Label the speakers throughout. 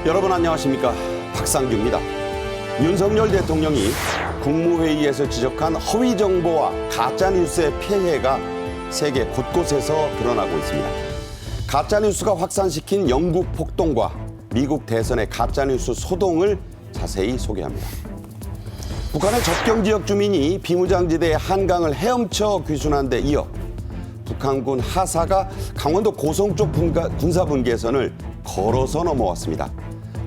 Speaker 1: 여러분 안녕하십니까? 박상규입니다. 윤석열 대통령이 국무회의에서 지적한 허위 정보와 가짜 뉴스의 폐해가 세계 곳곳에서 드러나고 있습니다. 가짜 뉴스가 확산시킨 영국 폭동과 미국 대선의 가짜 뉴스 소동을 자세히 소개합니다. 북한의 접경 지역 주민이 비무장지대의 한강을 헤엄쳐 귀순한 데 이어 북한군 하사가 강원도 고성 쪽 군사분계선을 걸어서 넘어왔습니다.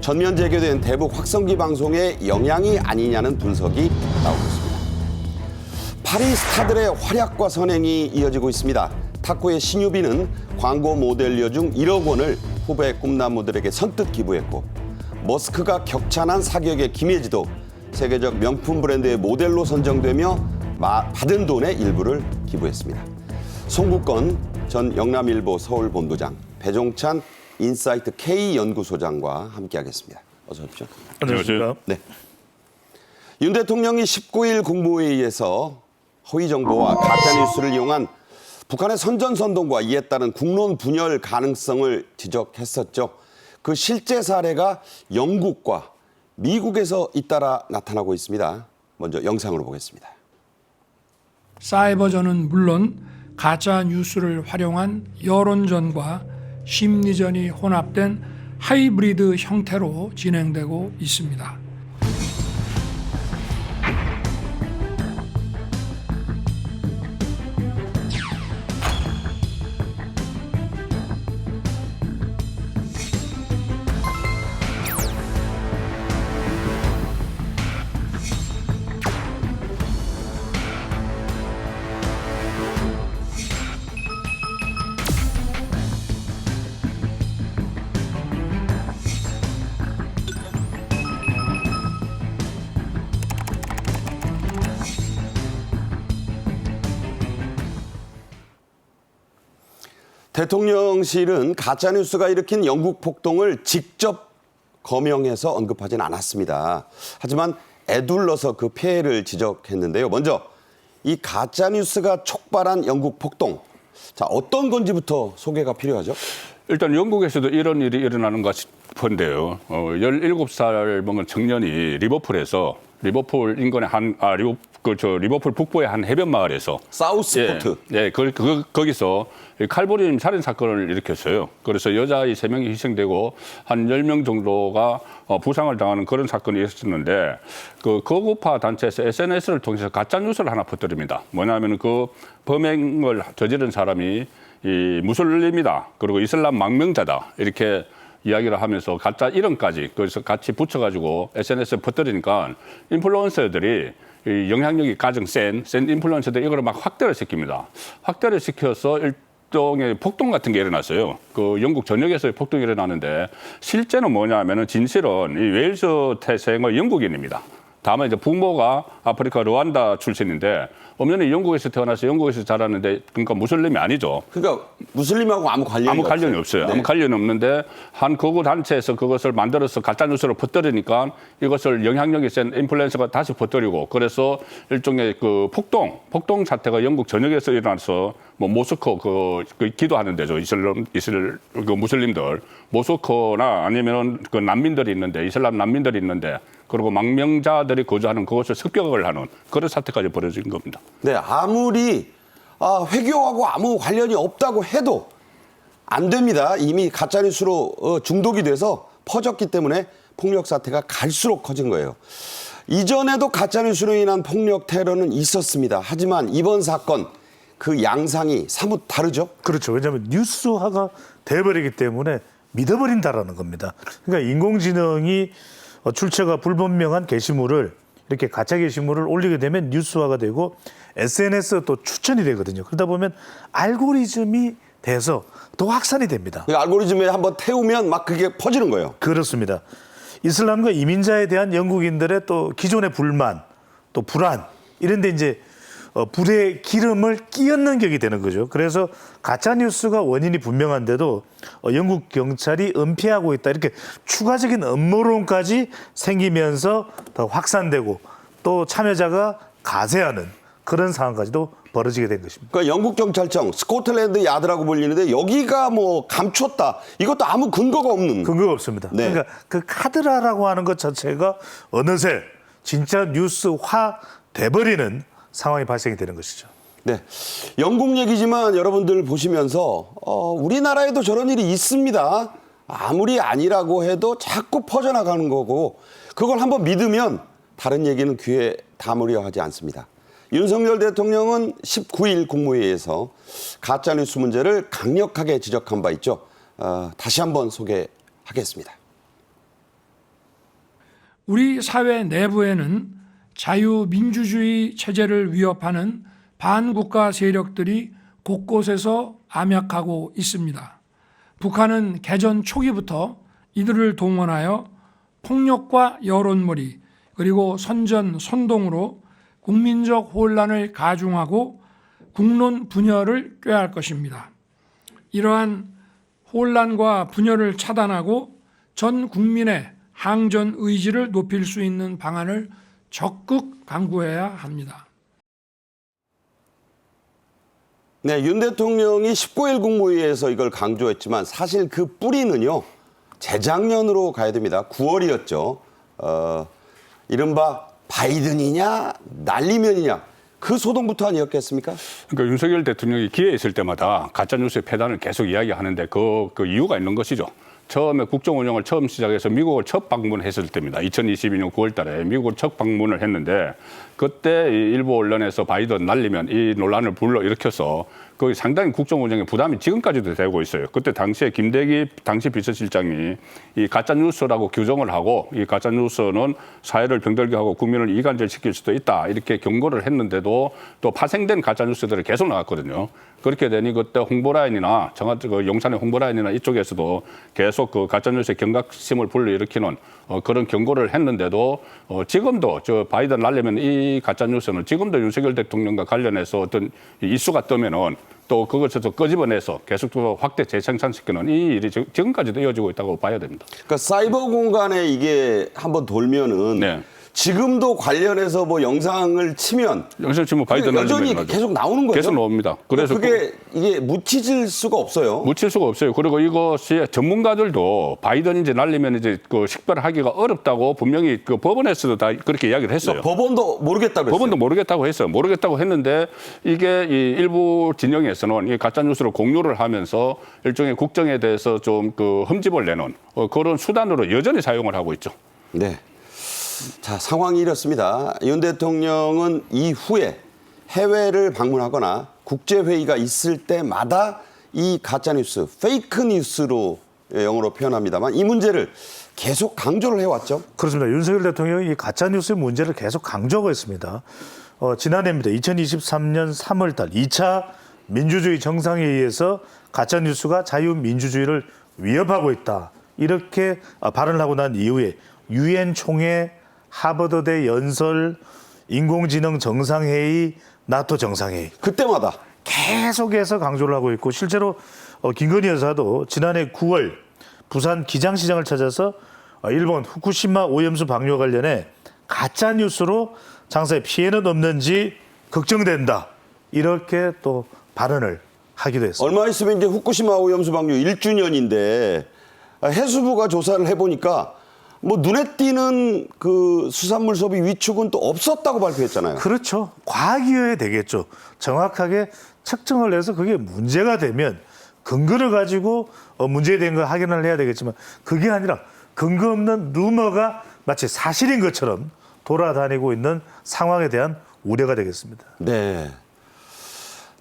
Speaker 1: 전면 재개된 대북 확성기 방송에 영향이 아니냐는 분석이 나오고 있습니다. 파리 스타들의 활약과 선행이 이어지고 있습니다. 탁구의 신유빈은 광고 모델료 중 1억 원을 후배 꿈나무들에게 선뜻 기부했고, 머스크가 격찬한 사격의 김예지도 세계적 명품 브랜드의 모델로 선정되며 받은 돈의 일부를 기부했습니다. 송국건 전 영남일보 서울본부장, 배종찬 인사이트 K연구소장과 함께하겠습니다. 어서 오십시오.
Speaker 2: 안녕하세요.
Speaker 1: 네. 윤 대통령이 19일 국무회의에서 허위 정보와 가짜 뉴스를 이용한 북한의 선전선동과 이에 따른 국론 분열 가능성을 지적했었죠. 그 실제 사례가 영국과 미국에서 잇따라 나타나고 있습니다. 먼저 영상으로 보겠습니다.
Speaker 3: 사이버전은 물론 가짜 뉴스를 활용한 여론전과 심리전이 혼합된 하이브리드 형태로 진행되고 있습니다.
Speaker 1: 대통령실은 가짜뉴스가 일으킨 영국 폭동을 직접 거명해서 언급하진 않았습니다. 하지만 애둘러서 그 폐해를 지적했는데요. 먼저 이 가짜뉴스가 촉발한 영국 폭동. 자, 어떤 건지부터 소개가 필요하죠?
Speaker 2: 일단 영국에서도 이런 일이 일어나는 것 싶은데요. 17살 먹은 청년이 리버풀 인근의 리버풀 북부의 한 해변 마을에서
Speaker 1: 사우스포트.
Speaker 2: 거기서 칼부림 살인 사건을 일으켰어요. 그래서 여자아이 3명이 희생되고 한 10명 정도가 부상을 당하는 그런 사건이 있었는데, 그 거구파 단체에서 SNS를 통해서 가짜 뉴스를 하나 퍼뜨립니다. 뭐냐면 그 범행을 저지른 사람이 이 무슬림이다, 그리고 이슬람 망명자다, 이렇게 이야기를 하면서 가짜 이름까지 그래서 같이 붙여가지고 SNS에 퍼뜨리니까 인플루언서들이 이 영향력이 가장 센 인플루언서들이 이걸 막 확대를 시킵니다. 확대를 시켜서 일종의 폭동 같은 게 일어났어요. 그 영국 전역에서의 폭동이 일어나는데, 실제는 뭐냐면은 진실은 이 웨일즈 태생의 영국인입니다. 다만 이제 부모가 아프리카 르완다 출신인데 엄연히 영국에서 태어나서 영국에서 자랐는데, 그러니까 무슬림이 아니죠.
Speaker 1: 그러니까 무슬림하고 아무 관련이
Speaker 2: 없어요.
Speaker 1: 네.
Speaker 2: 아무 관련이 없는데 한 거구 단체에서 그것을 만들어서 가짜 뉴스를 퍼뜨리니까 이것을 영향력이 센 인플루언서가 다시 퍼뜨리고, 그래서 일종의 그 폭동 사태가 영국 전역에서 일어나서 뭐 모스코 그 기도하는 데죠. 그 무슬림들 모스코나 아니면 그 난민들이 있는데, 이슬람 난민들이 있는데, 그리고 망명자들이 거주하는 그것을 습격을 하는 그런 사태까지 벌어진 겁니다.
Speaker 1: 네, 아무리 회교하고 아무 관련이 없다고 해도 안 됩니다. 이미 가짜뉴스로 중독이 돼서 퍼졌기 때문에 폭력 사태가 갈수록 커진 거예요. 이전에도 가짜뉴스로 인한 폭력 테러는 있었습니다. 하지만 이번 사건 그 양상이 사뭇 다르죠?
Speaker 4: 그렇죠. 왜냐하면 뉴스화가 돼버리기 때문에 믿어버린다라는 겁니다. 그러니까 인공지능이 출처가 불분명한 게시물을, 이렇게 가짜 게시물을 올리게 되면 뉴스화가 되고 SNS 또 추천이 되거든요. 그러다 보면 알고리즘이 돼서 더 확산이 됩니다.
Speaker 1: 알고리즘에 한번 태우면 막 그게 퍼지는 거예요.
Speaker 4: 그렇습니다. 이슬람과 이민자에 대한 영국인들의 또 기존의 불만, 또 불안, 이런 데 이제 불에 기름을 끼얹는 격이 되는 거죠. 그래서 가짜 뉴스가 원인이 분명한데도 영국 경찰이 은폐하고 있다 이렇게 추가적인 음모론까지 생기면서 더 확산되고 또 참여자가 가세하는 그런 상황까지도 벌어지게 된 것입니다.
Speaker 1: 그러니까 영국 경찰청 스코틀랜드 야드라고 불리는데 여기가 뭐 감췄다. 이것도 아무 근거가 없는.
Speaker 4: 근거가 없습니다.
Speaker 1: 네.
Speaker 4: 그러니까 그 카드라라고 하는 것 자체가 어느새 진짜 뉴스화 돼버리는 상황이 발생이 되는 것이죠.
Speaker 1: 네, 영국 얘기지만 여러분들 보시면서 우리나라에도 저런 일이 있습니다. 아무리 아니라고 해도 자꾸 퍼져나가는 거고 그걸 한번 믿으면 다른 얘기는 귀에 담으려 하지 않습니다. 윤석열 대통령은 19일 국무회의에서 가짜뉴스 문제를 강력하게 지적한 바 있죠. 다시 한번 소개하겠습니다.
Speaker 3: 우리 사회 내부에는 자유민주주의 체제를 위협하는 반국가 세력들이 곳곳에서 암약하고 있습니다. 북한은 개전 초기부터 이들을 동원하여 폭력과 여론몰이 그리고 선전, 선동으로 국민적 혼란을 가중하고 국론 분열을 꾀할 것입니다. 이러한 혼란과 분열을 차단하고 전 국민의 항전 의지를 높일 수 있는 방안을 적극 강구해야 합니다.
Speaker 1: 네, 윤 대통령이 19일 국무회의에서 이걸 강조했지만 사실 그 뿌리는요. 재작년으로 가야 됩니다. 9월이었죠. 이른바 바이든이냐 난리면이냐 그 소동부터 아니었겠습니까?
Speaker 2: 그러니까 윤석열 대통령이 기회 있을 때마다 가짜뉴스의 폐단을 계속 이야기하는데 그 이유가 있는 것이죠. 처음에 국정 운영을 처음 시작해서 미국을 첫 방문했을 때입니다. 2022년 9월 달에 미국을 첫 방문을 했는데 그때 일부 언론에서 바이든 날리면 이 논란을 불러일으켜서 거기 상당히 국정 운영에 부담이 지금까지도 되고 있어요. 그때 당시에 김대기 당시 비서실장이 이 가짜뉴스라고 규정을 하고 이 가짜뉴스는 사회를 병들게 하고 국민을 이간질시킬 수도 있다 이렇게 경고를 했는데도 또 파생된 가짜뉴스들이 계속 나왔거든요. 그렇게 되니 그때 홍보라인이나 그 용산의 홍보라인이나 이쪽에서도 계속 그 가짜뉴스의 경각심을 불러일으키는 그런 경고를 했는데도 지금도 저 바이든 날리면 이 가짜뉴스는 지금도 윤석열 대통령과 관련해서 어떤 이슈가 뜨면은 또 그것을 또 끄집어내서 계속 또 확대 재생산시키는 이 일이 지금까지도 이어지고 있다고 봐야 됩니다.
Speaker 1: 그러니까 사이버 공간에 이게 한번 돌면은
Speaker 2: 네.
Speaker 1: 지금도 관련해서 뭐 영상을 치면
Speaker 2: 여기서 지금 바이든
Speaker 1: 여전히
Speaker 2: 날리면
Speaker 1: 계속 나오는 거죠.
Speaker 2: 계속 나옵니다. 그래서
Speaker 1: 그게 이게 묻히질 수가 없어요.
Speaker 2: 묻힐 수가 없어요. 그리고 이것이 전문가들도 바이든 이제 날리면 이제 그 식별하기가 어렵다고 분명히 그 법원에서도 다 그렇게 이야기를 했어요.
Speaker 1: 법원도 모르겠다고 했어요.
Speaker 2: 법원도 모르겠다고 했어요. 모르겠다고 했는데 이게 이 일부 진영에서는 이 가짜 뉴스를 공유를 하면서 일종의 국정에 대해서 좀 그 흠집을 내는 그런 수단으로 여전히 사용을 하고 있죠.
Speaker 1: 네. 자, 상황이 이렇습니다. 윤 대통령은 이후에 해외를 방문하거나 국제회의가 있을 때마다 이 가짜뉴스, 페이크 뉴스로 영어로 표현합니다만 이 문제를 계속 강조를 해왔죠.
Speaker 4: 그렇습니다. 윤석열 대통령이 이 가짜뉴스의 문제를 계속 강조하고 있습니다. 지난해입니다. 2023년 3월 달 2차 민주주의 정상회의에서 가짜뉴스가 자유민주주의를 위협하고 있다. 이렇게 발언을 하고 난 이후에 유엔 총회, 하버드대 연설, 인공지능 정상회의, 나토 정상회의.
Speaker 1: 그때마다.
Speaker 4: 계속해서 강조를 하고 있고 실제로 김건희 여사도 지난해 9월 부산 기장시장을 찾아서 일본 후쿠시마 오염수 방류 관련해 가짜뉴스로 장사에 피해는 없는지 걱정된다. 이렇게 또 발언을 하기도 했습니다.
Speaker 1: 얼마 있으면 이제 후쿠시마 오염수 방류 1주년인데 해수부가 조사를 해보니까 뭐 눈에 띄는 그 수산물 소비 위축은 또 없었다고 발표했잖아요.
Speaker 4: 그렇죠. 과학이어야 되겠죠. 정확하게 측정을 해서 그게 문제가 되면 근거를 가지고 문제된 걸 확인을 해야 되겠지만 그게 아니라 근거 없는 루머가 마치 사실인 것처럼 돌아다니고 있는 상황에 대한 우려가 되겠습니다.
Speaker 1: 네.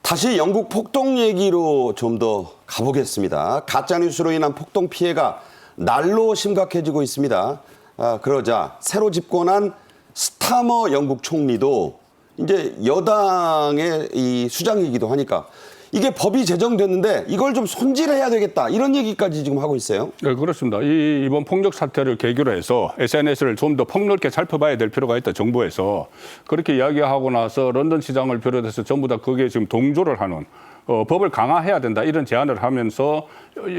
Speaker 1: 다시 영국 폭동 얘기로 좀 더 가보겠습니다. 가짜뉴스로 인한 폭동 피해가 날로 심각해지고 있습니다. 그러자 새로 집권한 스타머 영국 총리도 이제 여당의 이 수장이기도 하니까 이게 법이 제정됐는데 이걸 좀 손질해야 되겠다 이런 얘기까지 지금 하고 있어요.
Speaker 2: 네, 그렇습니다. 이번 폭력 사태를 계기로 해서 SNS를 좀 더 폭넓게 살펴봐야 될 필요가 있다. 정부에서 그렇게 이야기하고 나서 런던 시장을 비롯해서 전부 다 거기에 지금 동조를 하는 법을 강화해야 된다 이런 제안을 하면서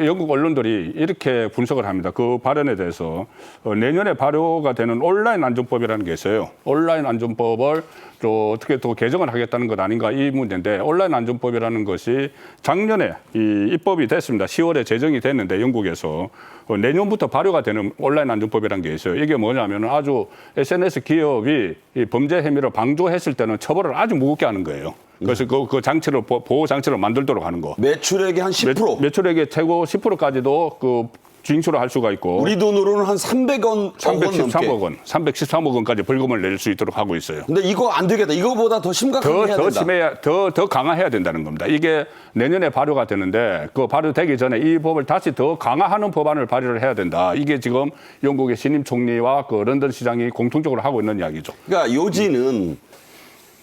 Speaker 2: 영국 언론들이 이렇게 분석을 합니다. 그 발언에 대해서 내년에 발효가 되는 온라인 안전법이라는 게 있어요. 온라인 안전법을 또 어떻게 또 개정을 하겠다는 것 아닌가 이 문제인데 온라인 안전법이라는 것이 작년에 이 입법이 됐습니다. 10월에 제정이 됐는데 영국에서 내년부터 발효가 되는 온라인 안전법이라는 게 있어요. 이게 뭐냐면 아주 SNS 기업이 이 범죄 행위를 방조했을 때는 처벌을 아주 무겁게 하는 거예요. 그래서 그 장치를 보호 장치를 만들도록 하는 거.
Speaker 1: 매출액의 한 10%.
Speaker 2: 매출액의 최고 10%까지도 그 징수를 할 수가 있고.
Speaker 1: 우리 돈으로는 한 300원
Speaker 2: 313억 원, 313억 원까지 벌금을 낼 수 있도록 하고 있어요.
Speaker 1: 근데 이거 안 되겠다. 이거보다 더 심각하게 해야 된다.
Speaker 2: 심해야, 더 강화해야 된다는 겁니다. 이게 내년에 발효가 되는데 그 발효되기 전에 이 법을 다시 더 강화하는 법안을 발의를 해야 된다. 이게 지금 영국의 신임 총리와 그 런던 시장이 공통적으로 하고 있는 이야기죠.
Speaker 1: 그러니까 요지는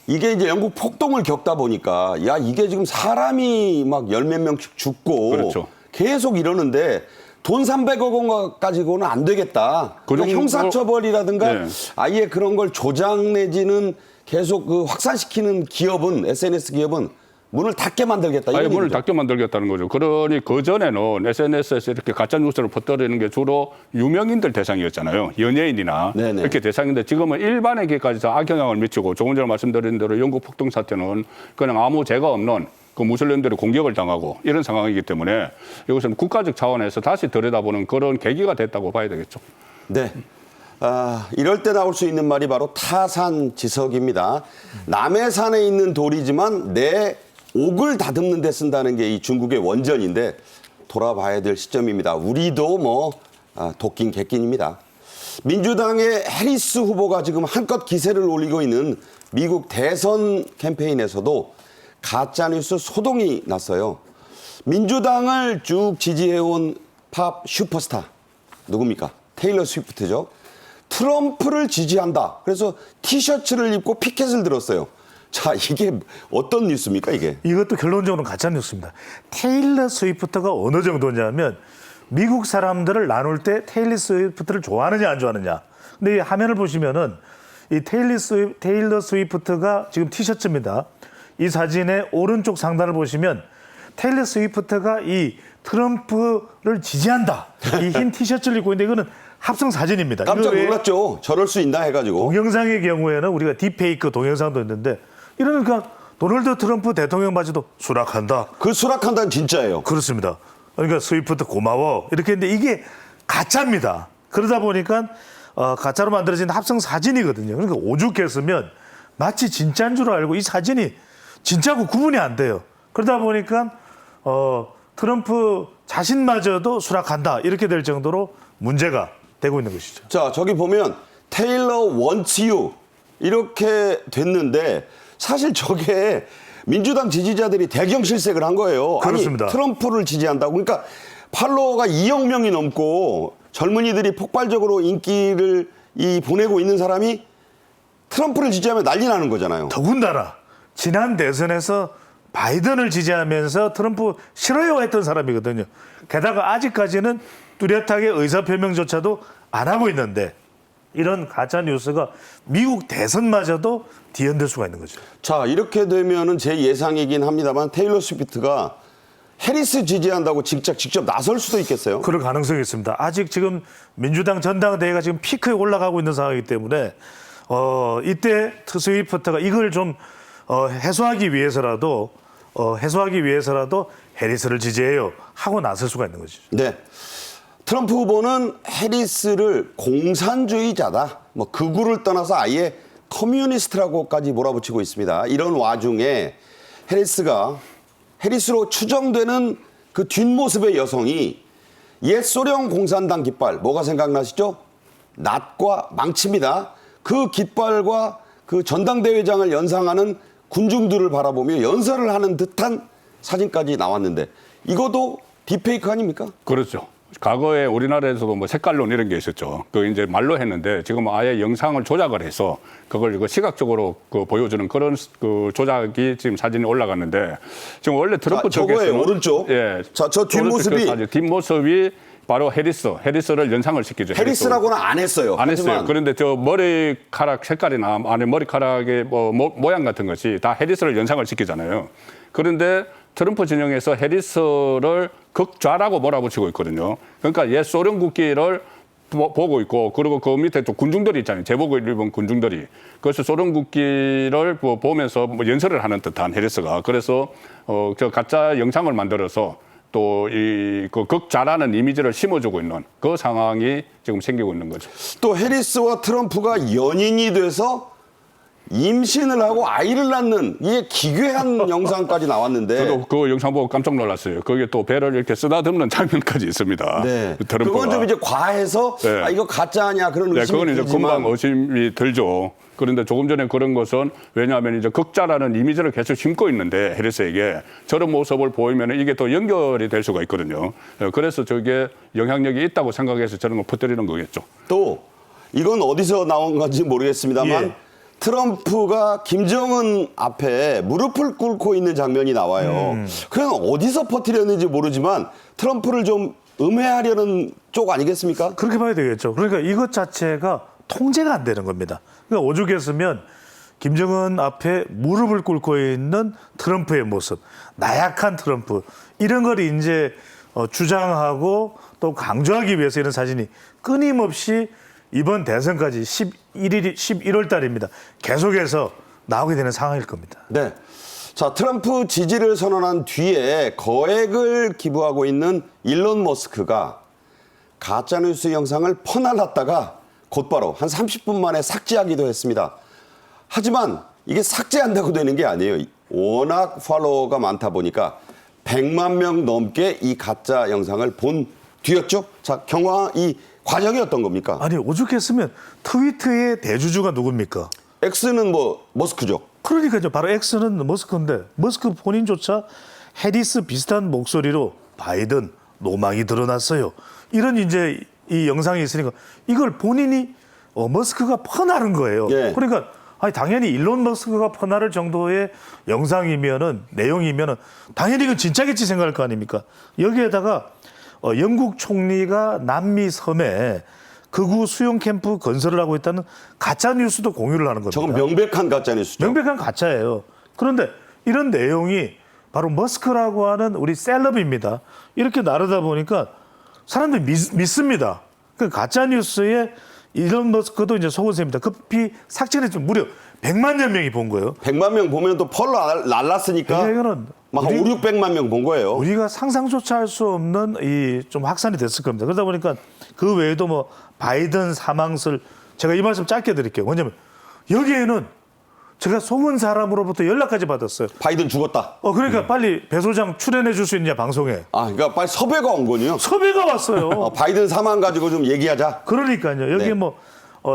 Speaker 1: 이게 이제 영국 폭동을 겪다 보니까 야 이게 지금 사람이 막 열 몇 명씩 죽고
Speaker 2: 그렇죠.
Speaker 1: 계속 이러는데 돈 300억 원 가지고는 안 되겠다.
Speaker 2: 그
Speaker 1: 그러니까
Speaker 2: 정도-
Speaker 1: 형사처벌이라든가
Speaker 2: 네.
Speaker 1: 아예 그런 걸 조장 내지는 계속 그 확산시키는 기업은 SNS 기업은 문을 닫게 만들겠다.
Speaker 2: 아예
Speaker 1: 이런
Speaker 2: 문을
Speaker 1: 얘기죠.
Speaker 2: 닫게 만들겠다는 거죠. 그러니 그전에는 SNS에서 이렇게 가짜 뉴스를 퍼뜨리는 게 주로 유명인들 대상이었잖아요. 연예인이나
Speaker 1: 네네.
Speaker 2: 이렇게 대상인데 지금은 일반에게까지 다 악영향을 미치고 조금 전에 말씀드린 대로 영국 폭동 사태는 그냥 아무 죄가 없는 그 무슬림들이 공격을 당하고 이런 상황이기 때문에 이것은 국가적 차원에서 다시 들여다보는 그런 계기가 됐다고 봐야 되겠죠.
Speaker 1: 네. 이럴 때 나올 수 있는 말이 바로 타산지석입니다. 남의 산에 있는 돌이지만 내 옥을 다듬는 데 쓴다는 게 이 중국의 원전인데 돌아봐야 될 시점입니다. 우리도 뭐 도끼인 객긴입니다. 민주당의 해리스 후보가 지금 한껏 기세를 올리고 있는 미국 대선 캠페인에서도 가짜뉴스 소동이 났어요. 민주당을 쭉 지지해온 팝 슈퍼스타 누굽니까? 테일러 스위프트죠. 트럼프를 지지한다. 그래서 티셔츠를 입고 피켓을 들었어요. 자, 이게 어떤 뉴스입니까, 이게?
Speaker 4: 이것도 결론적으로는 가짜 뉴스입니다. 테일러 스위프트가 어느 정도냐면 미국 사람들을 나눌 때 테일러 스위프트를 좋아하느냐 안 좋아하느냐. 근데 이 화면을 보시면은 이 테일러 스위프트가 지금 티셔츠입니다. 이 사진의 오른쪽 상단을 보시면 테일러 스위프트가 이 트럼프를 지지한다. 이 흰 티셔츠를 입고 있는데 이거는 합성 사진입니다.
Speaker 1: 깜짝
Speaker 4: 이거 외에
Speaker 1: 놀랐죠. 저럴 수 있나 해가지고.
Speaker 4: 동영상의 경우에는 우리가 딥페이크 동영상도 있는데 이러니까 도널드 트럼프 대통령 바지도 수락한다.
Speaker 1: 그 수락한다는 진짜예요.
Speaker 4: 그렇습니다. 그러니까 스위프트 고마워. 이렇게 했는데 이게 가짜입니다. 그러다 보니까 가짜로 만들어진 합성 사진이거든요. 그러니까 오죽했으면 마치 진짜인 줄 알고 이 사진이 진짜고 구분이 안 돼요. 그러다 보니까 트럼프 자신마저도 수락한다. 이렇게 될 정도로 문제가 되고 있는 것이죠.
Speaker 1: 자, 저기 보면 테일러 wants you 이렇게 됐는데 사실 저게 민주당 지지자들이 대경 실색을 한 거예요.
Speaker 4: 그렇습니다.
Speaker 1: 아니, 트럼프를 지지한다고. 그러니까 팔로워가 2억 명이 넘고 젊은이들이 폭발적으로 인기를 보내고 있는 사람이 트럼프를 지지하면 난리 나는 거잖아요.
Speaker 4: 더군다나 지난 대선에서 바이든을 지지하면서 트럼프 싫어요 했던 사람이거든요. 게다가 아직까지는 뚜렷하게 의사표명조차도 안 하고 있는데 이런 가짜 뉴스가 미국 대선마저도 뒤흔들 수가 있는 거죠.
Speaker 1: 자, 이렇게 되면은 제 예상이긴 합니다만 테일러 스위프트가 해리스 지지한다고 직접 나설 수도 있겠어요.
Speaker 4: 그럴 가능성이 있습니다. 아직 지금 민주당 전당대회가 지금 피크에 올라가고 있는 상황이기 때문에 이때 스위프트가 이걸 좀 해소하기 위해서라도 해리스를 지지해요 하고 나설 수가 있는 거죠.
Speaker 1: 네. 트럼프 후보는 해리스를 공산주의자다. 뭐 극우를 떠나서 아예 커뮤니스트라고까지 몰아붙이고 있습니다. 이런 와중에 해리스로 추정되는 그 뒷모습의 여성이 옛 소련 공산당 깃발 뭐가 생각나시죠? 낫과 망치입니다. 그 깃발과 그 전당대회장을 연상하는 군중들을 바라보며 연설을 하는 듯한 사진까지 나왔는데 이것도 딥페이크 아닙니까?
Speaker 2: 그렇죠. 과거에 우리나라에서도 뭐 색깔론 이런 게 있었죠. 그 이제 말로 했는데 지금 아예 영상을 조작을 해서 그걸 이거 시각적으로 그 보여주는 그런 그 조작이 지금 사진이 올라갔는데 지금 원래 트럼프
Speaker 1: 저거예요,
Speaker 2: 쪽에서는
Speaker 1: 오른쪽.
Speaker 2: 예,
Speaker 1: 자, 저 뒷모습이
Speaker 2: 오른쪽 사진, 뒷모습이 바로 해리스를 연상을 시키죠.
Speaker 1: 해리스라고는 안 했어요.
Speaker 2: 안 했어요.
Speaker 1: 하지만
Speaker 2: 그런데 저 머리카락 색깔이나 안에 머리카락의 뭐 모양 같은 것이 다 해리스를 연상을 시키잖아요. 그런데 트럼프 진영에서 해리스를 극좌라고 몰아붙이고 있거든요. 그러니까 옛 소련 국기를 보고 있고, 그리고 그 밑에 또 군중들이 있잖아요. 제복을 입은 군중들이. 그래서 소련 국기를 보면서 뭐 연설을 하는 듯한 해리스가. 그래서 저 가짜 영상을 만들어서 또 이 그 극좌라는 이미지를 심어주고 있는 그 상황이 지금 생기고 있는 거죠.
Speaker 1: 또 해리스와 트럼프가 연인이 돼서 임신을 하고 아이를 낳는 이게 기괴한 영상까지 나왔는데
Speaker 2: 저도 그 영상 보고 깜짝 놀랐어요. 거기에 또 배를 이렇게 쓰다듬는 장면까지 있습니다.
Speaker 1: 네.
Speaker 2: 트럼프가.
Speaker 1: 그건 좀 이제 과해서
Speaker 2: 네.
Speaker 1: 아, 이거 가짜 아니야 그런
Speaker 2: 네,
Speaker 1: 의심이
Speaker 2: 그건 이제
Speaker 1: 들지만
Speaker 2: 금방 의심이 들죠. 그런데 조금 전에 그런 것은 왜냐하면 이제 극자라는 이미지를 계속 심고 있는데 해리스에게 저런 모습을 보이면 이게 또 연결이 될 수가 있거든요. 그래서 저게 영향력이 있다고 생각해서 저런 걸 퍼뜨리는 거겠죠.
Speaker 1: 또 이건 어디서 나온 건지 모르겠습니다만
Speaker 4: 예.
Speaker 1: 트럼프가 김정은 앞에 무릎을 꿇고 있는 장면이 나와요. 그냥 어디서 퍼뜨렸는지 모르지만 트럼프를 좀 음해하려는 쪽 아니겠습니까?
Speaker 4: 그렇게 봐야 되겠죠. 그러니까 이것 자체가 통제가 안 되는 겁니다. 그러니까 오죽했으면 김정은 앞에 무릎을 꿇고 있는 트럼프의 모습, 나약한 트럼프 이런 걸 이제 주장하고 또 강조하기 위해서 이런 사진이 끊임없이 이번 대선까지 11월 달입니다. 계속해서 나오게 되는 상황일 겁니다.
Speaker 1: 네. 자, 트럼프 지지를 선언한 뒤에 거액을 기부하고 있는 일론 머스크가 가짜뉴스 영상을 퍼날랐다가 곧바로 한 30분 만에 삭제하기도 했습니다. 하지만 이게 삭제한다고 되는 게 아니에요. 워낙 팔로워가 많다 보니까 100만 명 넘게 이 가짜 영상을 본 뒤였죠. 자, 이 과정이 어떤 겁니까?
Speaker 4: 아니 오죽했으면 트위터의 대주주가 누굽니까?
Speaker 1: X는 뭐 머스크죠.
Speaker 4: 그러니까요. 바로 X는 머스크인데 머스크 본인조차 해리스 비슷한 목소리로 바이든 노망이 드러났어요. 이런 이제 이 영상이 있으니까 이걸 본인이 머스크가 퍼나른 거예요.
Speaker 1: 예.
Speaker 4: 그러니까 아니 당연히 일론 머스크가 퍼나를 정도의 영상이면은 내용이면은 당연히 이건 진짜겠지 생각할 거 아닙니까? 여기에다가 영국 총리가 남미 섬에 극우 수용 캠프 건설을 하고 있다는 가짜 뉴스도 공유를 하는 겁니다.
Speaker 1: 저건 명백한 가짜뉴스죠.
Speaker 4: 명백한 가짜예요. 그런데 이런 내용이 바로 머스크라고 하는 우리 셀럽입니다. 이렇게 나르다 보니까 사람들이 믿습니다. 그 가짜 뉴스에 일론 머스크도 이제 속은셈입니다. 급히 삭제를 했죠. 무려 100만 명이 본 거예요.
Speaker 1: 100만 명 보면 또 펄로 날랐으니까
Speaker 4: 이거는
Speaker 1: 막 5, 600만 명 본 거예요.
Speaker 4: 우리가 상상조차 할 수 없는 이 좀 확산이 됐을 겁니다. 그러다 보니까 그 외에도 뭐 바이든 사망설 제가 이 말씀 짧게 드릴게요. 뭐냐면 여기에는 제가 속은 사람으로부터 연락까지 받았어요.
Speaker 1: 바이든 죽었다.
Speaker 4: 그러니까 빨리 배 소장 출연해 줄 수 있냐 방송에.
Speaker 1: 아, 그러니까 빨리 섭외가 온 거군요.
Speaker 4: 섭외가 왔어요.
Speaker 1: 바이든 사망 가지고 좀 얘기하자.
Speaker 4: 그러니까요. 여기
Speaker 1: 네.
Speaker 4: 뭐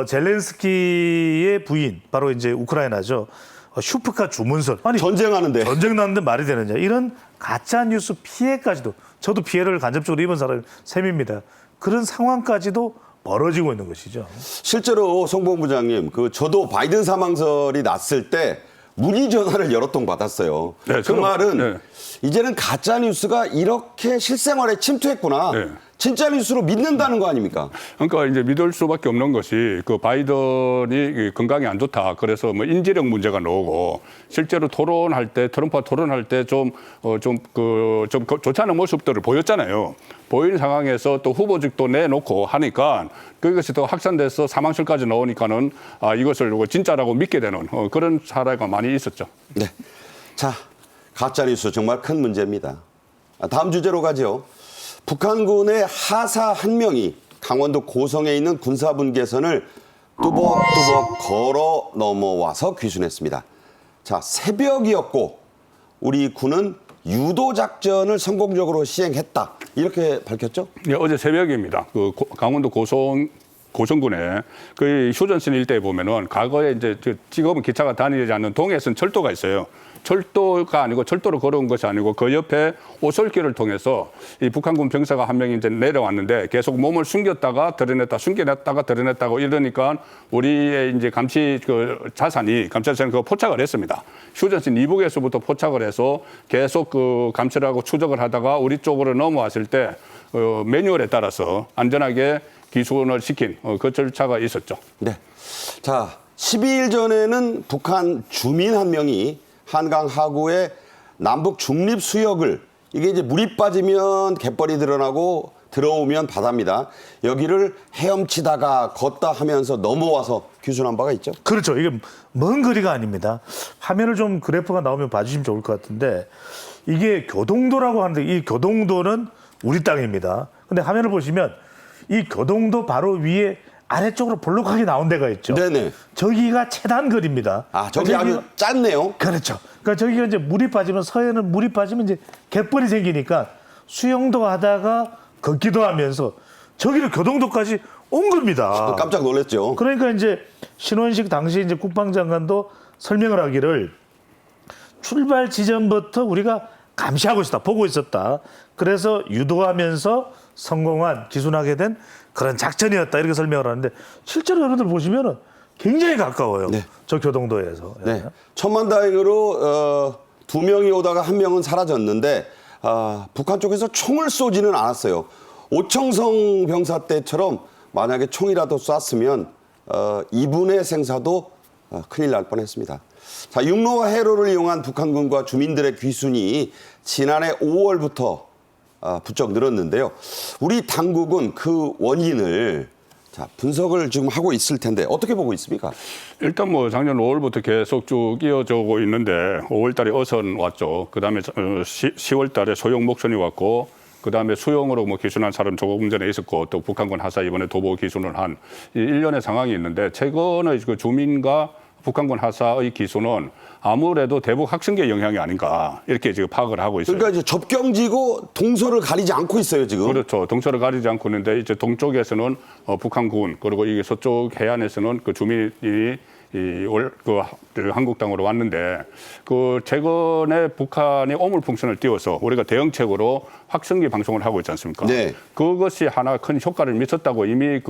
Speaker 4: 젤렌스키의 부인 바로 이제 우크라이나죠. 슈프카 주문설. 아니
Speaker 1: 전쟁하는데.
Speaker 4: 전쟁 났는데 말이 되느냐. 이런 가짜 뉴스 피해까지도 저도 피해를 간접적으로 입은 사람 셈입니다. 그런 상황까지도 벌어지고 있는 것이죠.
Speaker 1: 실제로 송봉 부장님, 저도 바이든 사망설이 났을 때 문의 전화를 여러 통 받았어요.
Speaker 2: 네,
Speaker 1: 그 말은
Speaker 2: 네.
Speaker 1: 이제는 가짜 뉴스가 이렇게 실생활에 침투했구나.
Speaker 2: 네.
Speaker 1: 진짜 뉴스로 믿는다는 거 아닙니까?
Speaker 2: 그러니까 이제 믿을 수밖에 없는 것이 그 바이든이 건강이 안 좋다. 그래서 뭐 인지력 문제가 나오고 실제로 토론할 때 트럼프와 토론할 때 좀 좋지 않은 모습들을 보였잖아요. 보이는 상황에서 또 후보직도 내놓고 하니까 그것이 또 확산돼서 사망설까지 나오니까는 이것을 진짜라고 믿게 되는 그런 사례가 많이 있었죠.
Speaker 1: 네. 자, 가짜 뉴스 정말 큰 문제입니다. 다음 주제로 가죠. 북한군의 하사 한 명이 강원도 고성에 있는 군사분계선을 뚜벅뚜벅 걸어 넘어와서 귀순했습니다. 자, 새벽이었고 우리 군은 유도 작전을 성공적으로 시행했다. 이렇게 밝혔죠?
Speaker 2: 네, 어제 새벽입니다. 강원도 고성군에 그 휴전선 일대에 보면은 과거에 이제 지금은 기차가 다니지 않는 동해선 철도가 있어요. 철도가 아니고 철도로 걸어온 것이 아니고 그 옆에 오솔길을 통해서 이 북한군 병사가 한 명이 이제 내려왔는데 계속 몸을 숨겼다가 드러냈다, 숨겨냈다가 드러냈다고 이러니까 우리의 이제 감시 그 자산이 감시자산이 그거 포착을 했습니다. 휴전선 이북에서부터 포착을 해서 계속 그 감시를 하고 추적을 하다가 우리 쪽으로 넘어왔을 때 매뉴얼에 따라서 안전하게 기순을 시킨 그 절차가 있었죠.
Speaker 1: 네. 자, 12일 전에는 북한 주민 한 명이 한강 하구의 남북 중립 수역을 이게 이제 물이 빠지면 갯벌이 드러나고 들어오면 바다입니다. 여기를 헤엄치다가 걷다 하면서 넘어와서 귀순한 바가 있죠.
Speaker 4: 그렇죠. 이게 먼 거리가 아닙니다. 화면을 좀 그래프가 나오면 봐주시면 좋을 것 같은데 이게 교동도라고 하는데 이 교동도는 우리 땅입니다. 근데 화면을 보시면 이 교동도 바로 위에 아래쪽으로 볼록하게 나온 데가 있죠.
Speaker 1: 네네.
Speaker 4: 저기가 최단 거리입니다.
Speaker 1: 아, 저기 아주 짧네요.
Speaker 4: 그렇죠. 그러니까 저기가 이제 물이 빠지면 서해는 물이 빠지면 이제 갯벌이 생기니까 수영도 하다가 걷기도 하면서 저기를 교동도까지 온 겁니다.
Speaker 1: 깜짝 놀랐죠.
Speaker 4: 그러니까 이제 신원식 당시 이제 국방장관도 설명을 하기를 출발 지점부터 우리가 감시하고 있었다, 보고 있었다. 그래서 유도하면서 성공한 기순하게 된 그런 작전이었다 이렇게 설명을 하는데 실제로 여러분들 보시면은 굉장히 가까워요.
Speaker 1: 네.
Speaker 4: 저 교동도에서.
Speaker 1: 네. 천만다행으로 2명이 오다가 1명은 사라졌는데 북한 쪽에서 총을 쏘지는 않았어요. 오청성 병사 때처럼 만약에 총이라도 쐈으면 이분의 생사도 큰일 날 뻔했습니다. 자, 육로와 해로를 이용한 북한군과 주민들의 귀순이 지난해 5월부터 부쩍 늘었는데요. 우리 당국은 그 원인을 분석을 지금 하고 있을 텐데 어떻게 보고 있습니까?
Speaker 2: 일단 뭐 작년 5월부터 계속 쭉 이어져고 있는데 5월 달에 어선 왔죠. 그다음에 10월 달에 소형 목선이 왔고 그다음에 수용으로 뭐 기순한 사람 조금 전에 있었고 또 북한군 하사 이번에 도보 기순을 한 일련의 상황이 있는데 최근의 그 주민과 북한군 하사의 기순은 아무래도 대북 학생계 영향이 아닌가 이렇게 지금 파악을 하고 있어요.
Speaker 1: 그러니까 이제 접경지고 동서를 가리지 않고 있어요, 지금.
Speaker 2: 그렇죠. 동서를 가리지 않고 있는데 이제 동쪽에서는 북한군 그리고 이게 서쪽 해안에서는 그 주민이 그 한국 땅으로 왔는데 그 최근에 북한이 오물풍선을 띄워서 우리가 대응책으로 확성기 방송을 하고 있지 않습니까?
Speaker 1: 네.
Speaker 2: 그것이 하나 큰 효과를 미쳤다고 이미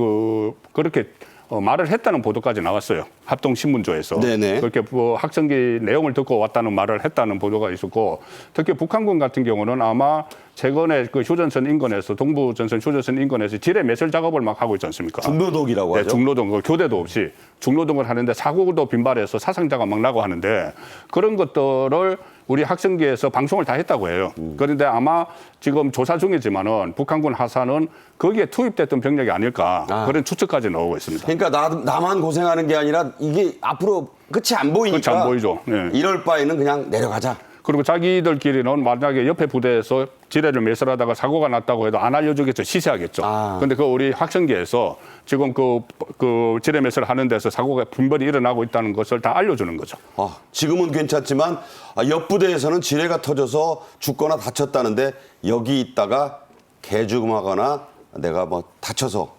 Speaker 2: 그렇게 말을 했다는 보도까지 나왔어요. 합동신문조에서.
Speaker 1: 네네.
Speaker 2: 그렇게 학생기 내용을 듣고 왔다는 말을 했다는 보도가 있었고 특히 북한군 같은 경우는 아마 최근에 그 휴전선 인근에서 동부전선 휴전선 인근에서 지뢰 매설 작업을 막 하고 있지 않습니까?
Speaker 1: 중노동이라고
Speaker 2: 네,
Speaker 1: 하죠.
Speaker 2: 중노동, 그 교대도 없이 중노동을 하는데 사고도 빈발해서 사상자가 막 나고 하는데 그런 것들을 우리 학생기에서 방송을 다 했다고 해요. 그런데 아마 지금 조사 중이지만은 북한군 하사는 거기에 투입됐던 병력이 아닐까 그런 추측까지 나오고 있습니다.
Speaker 1: 그러니까 나만 고생하는 게 아니라 이게 앞으로 끝이 안 보이니까
Speaker 2: 끝이 안 보이죠. 네.
Speaker 1: 이럴 바에는 그냥 내려가자.
Speaker 2: 그리고 자기들끼리는 만약에 옆에 부대에서 지뢰를 매설하다가 사고가 났다고 해도 안 알려주겠죠. 시세하겠죠. 그런데 그 우리 학생계에서 지금 그 지뢰 매설을 하는 데서 사고가 빈번히 일어나고 있다는 것을 다 알려주는 거죠.
Speaker 1: 지금은 괜찮지만 옆 부대에서는 지뢰가 터져서 죽거나 다쳤다는데 여기 있다가 개죽음하거나 내가 뭐 다쳐서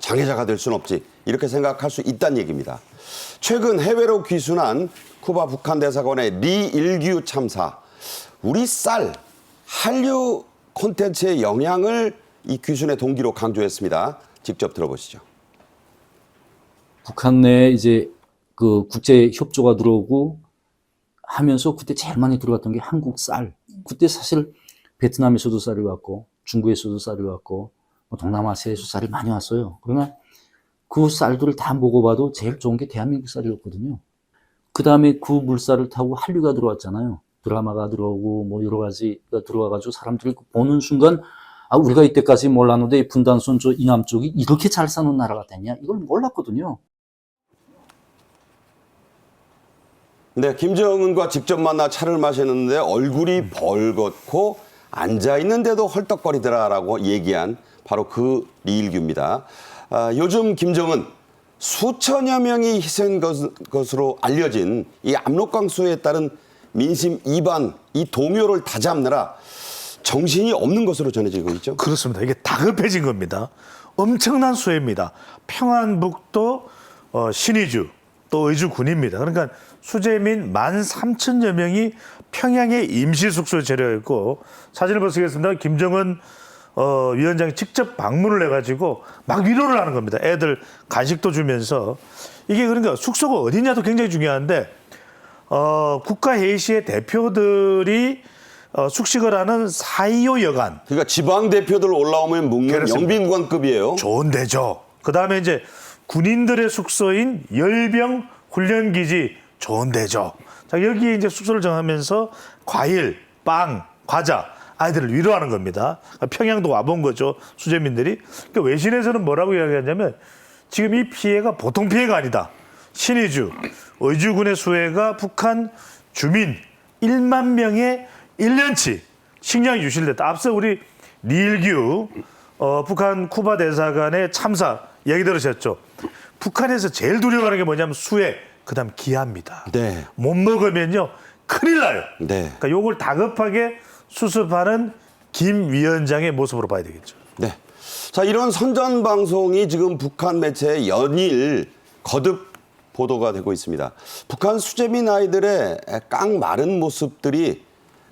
Speaker 1: 장애자가 될 수는 없지 이렇게 생각할 수 있다는 얘기입니다. 최근 해외로 귀순한 쿠바 북한 대사관의 리 일규 참사, 우리 쌀 한류 콘텐츠의 영향을 이 귀순의 동기로 강조했습니다. 직접 들어보시죠.
Speaker 5: 북한 내에 이제 그 국제 협조가 들어오고 하면서 그때 제일 많이 들어갔던 게 한국 쌀. 그때 사실 베트남에서도 쌀이 왔고 중국에서도 쌀이 왔고 동남아시아에서 쌀이 많이 왔어요. 그러나 그 쌀들을 다 먹어봐도 제일 좋은 게 대한민국 쌀이었거든요. 그 다음에 그 물살을 타고 한류가 들어왔잖아요. 드라마가 들어오고 뭐 여러 가지가 들어와가지고 사람들이 보는 순간 우리가 이때까지 몰랐는데 분단선 저 이남 쪽이 이렇게 잘 사는 나라가 됐냐 이걸 몰랐거든요.
Speaker 1: 네, 김정은과 직접 만나 차를 마시는데 얼굴이 벌겋고 앉아있는데도 헐떡거리더라라고 얘기한 바로 그 리일규입니다. 요즘 김정은 수천여 명이 희생한 것으로 알려진 이 압록강수에 따른 민심 이반, 이 동요를 다잡느라 정신이 없는 것으로 전해지고 있죠.
Speaker 4: 그렇습니다. 이게 다급해진 겁니다. 엄청난 수혜입니다. 평안북도 신의주, 또 의주군입니다. 그러니까 수재민 13,000여 명이 평양에 임시 숙소에 체류했고 사진을 보시겠습니다. 김정은 위원장이 직접 방문을 해가지고 막 위로를 하는 겁니다. 애들 간식도 주면서 이게 그러니까 숙소가 어디냐도 굉장히 중요한데 국가회의시의 대표들이 숙식을 하는 4.25 여관
Speaker 1: 그러니까 지방 대표들 올라오면 묵는
Speaker 4: 그렇습니다.
Speaker 1: 영빈관급이에요.
Speaker 4: 좋은 데죠. 그 다음에 이제 군인들의 숙소인 열병 훈련기지 좋은 데죠. 자, 여기에 이제 숙소를 정하면서 과일, 빵, 과자, 아이들을 위로하는 겁니다. 평양도 와본 거죠. 수재민들이. 그러니까 외신에서는 뭐라고 이야기하냐면 지금 이 피해가 보통 피해가 아니다. 신의주, 의주군의 수해가 북한 주민 1만 명의 1년치 식량이 유실됐다. 앞서 우리 리일규 북한 쿠바 대사관의 참사 얘기 들으셨죠. 북한에서 제일 두려워하는 게 뭐냐면 수해, 그다음 기아입니다.
Speaker 1: 네.
Speaker 4: 못 먹으면요 큰일 나요.
Speaker 1: 네.
Speaker 4: 그러니까 요걸 다급하게 수습하는 김 위원장의 모습으로 봐야 되겠죠.
Speaker 1: 네. 자, 이런 선전 방송이 지금 북한 매체에 연일 거듭 보도가 되고 있습니다. 북한 수재민 아이들의 깡 마른 모습들이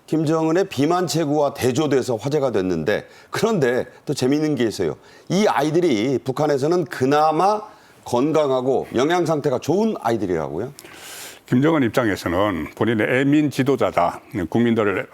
Speaker 1: 김정은의 비만 체구와 대조돼서 화제가 됐는데 그런데 또 재미있는 게 있어요. 이 아이들이 북한에서는 그나마 건강하고 영양 상태가 좋은 아이들이라고요.
Speaker 2: 김정은 입장에서는 본인의 애민 지도자다, 국민들을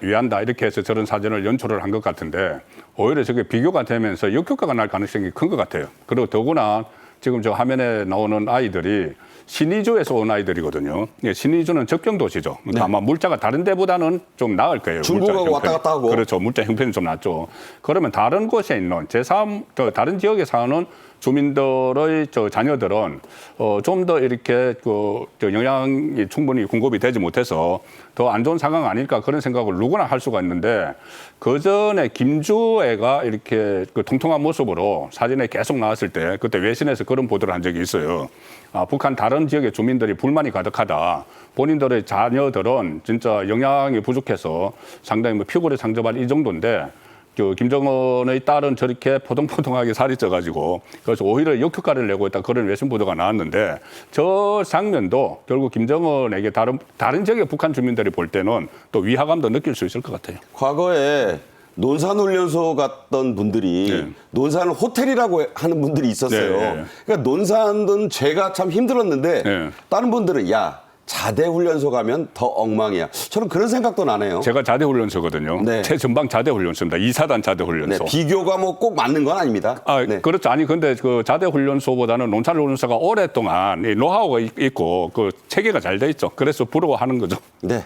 Speaker 2: 위한다 이렇게 해서 저런 사진을 연출을 한 것 같은데 오히려 저게 비교가 되면서 역효과가 날 가능성이 큰 것 같아요. 그리고 더구나 지금 저 화면에 나오는 아이들이 신의주에서 온 아이들이거든요. 신의주는 접경 도시죠. 그러니까 아마 물자가 다른 데보다는 좀 나을 거예요.
Speaker 1: 중국하고 왔다 갔다 하고.
Speaker 2: 그렇죠. 물자 형편이 좀 낫죠. 그러면 다른 곳에 있는 다른 지역에 사는 주민들의 자녀들은 좀 더 이렇게 영양이 충분히 공급이 되지 못해서 더 안 좋은 상황 아닐까 그런 생각을 누구나 할 수가 있는데 그 전에 김주애가 이렇게 통통한 모습으로 사진에 계속 나왔을 때 그때 외신에서 그런 보도를 한 적이 있어요. 북한 다른 지역의 주민들이 불만이 가득하다. 본인들의 자녀들은 진짜 영양이 부족해서 상당히 피골에 상접한 이 정도인데 김정은의 딸은 저렇게 포동포동하게 살이 쪄가지고 그래서 오히려 역효과를 내고 있다 그런 외신 보도가 나왔는데 저 장면도 결국 김정은에게 다른 지역의 북한 주민들이 볼 때는 또 위화감도 느낄 수 있을 것 같아요.
Speaker 1: 과거에 논산훈련소 갔던 분들이
Speaker 2: 네.
Speaker 1: 논산을 호텔이라고 하는 분들이 있었어요.
Speaker 2: 네, 네.
Speaker 1: 그러니까 논산은 제가 참 힘들었는데
Speaker 2: 네.
Speaker 1: 다른 분들은 야 자대훈련소 가면 더 엉망이야. 저는 그런 생각도 나네요.
Speaker 2: 제가 자대훈련소거든요.
Speaker 1: 네.
Speaker 2: 최전방 자대훈련소입니다. 2사단 자대훈련소.
Speaker 1: 네, 비교가 뭐 꼭 맞는 건 아닙니다. 네.
Speaker 2: 그렇죠. 아니, 근데 그 자대훈련소보다는 논산훈련소가 오랫동안 이 노하우가 있고 그 체계가 잘 돼 있죠. 그래서 부러워하는 거죠.
Speaker 1: 네.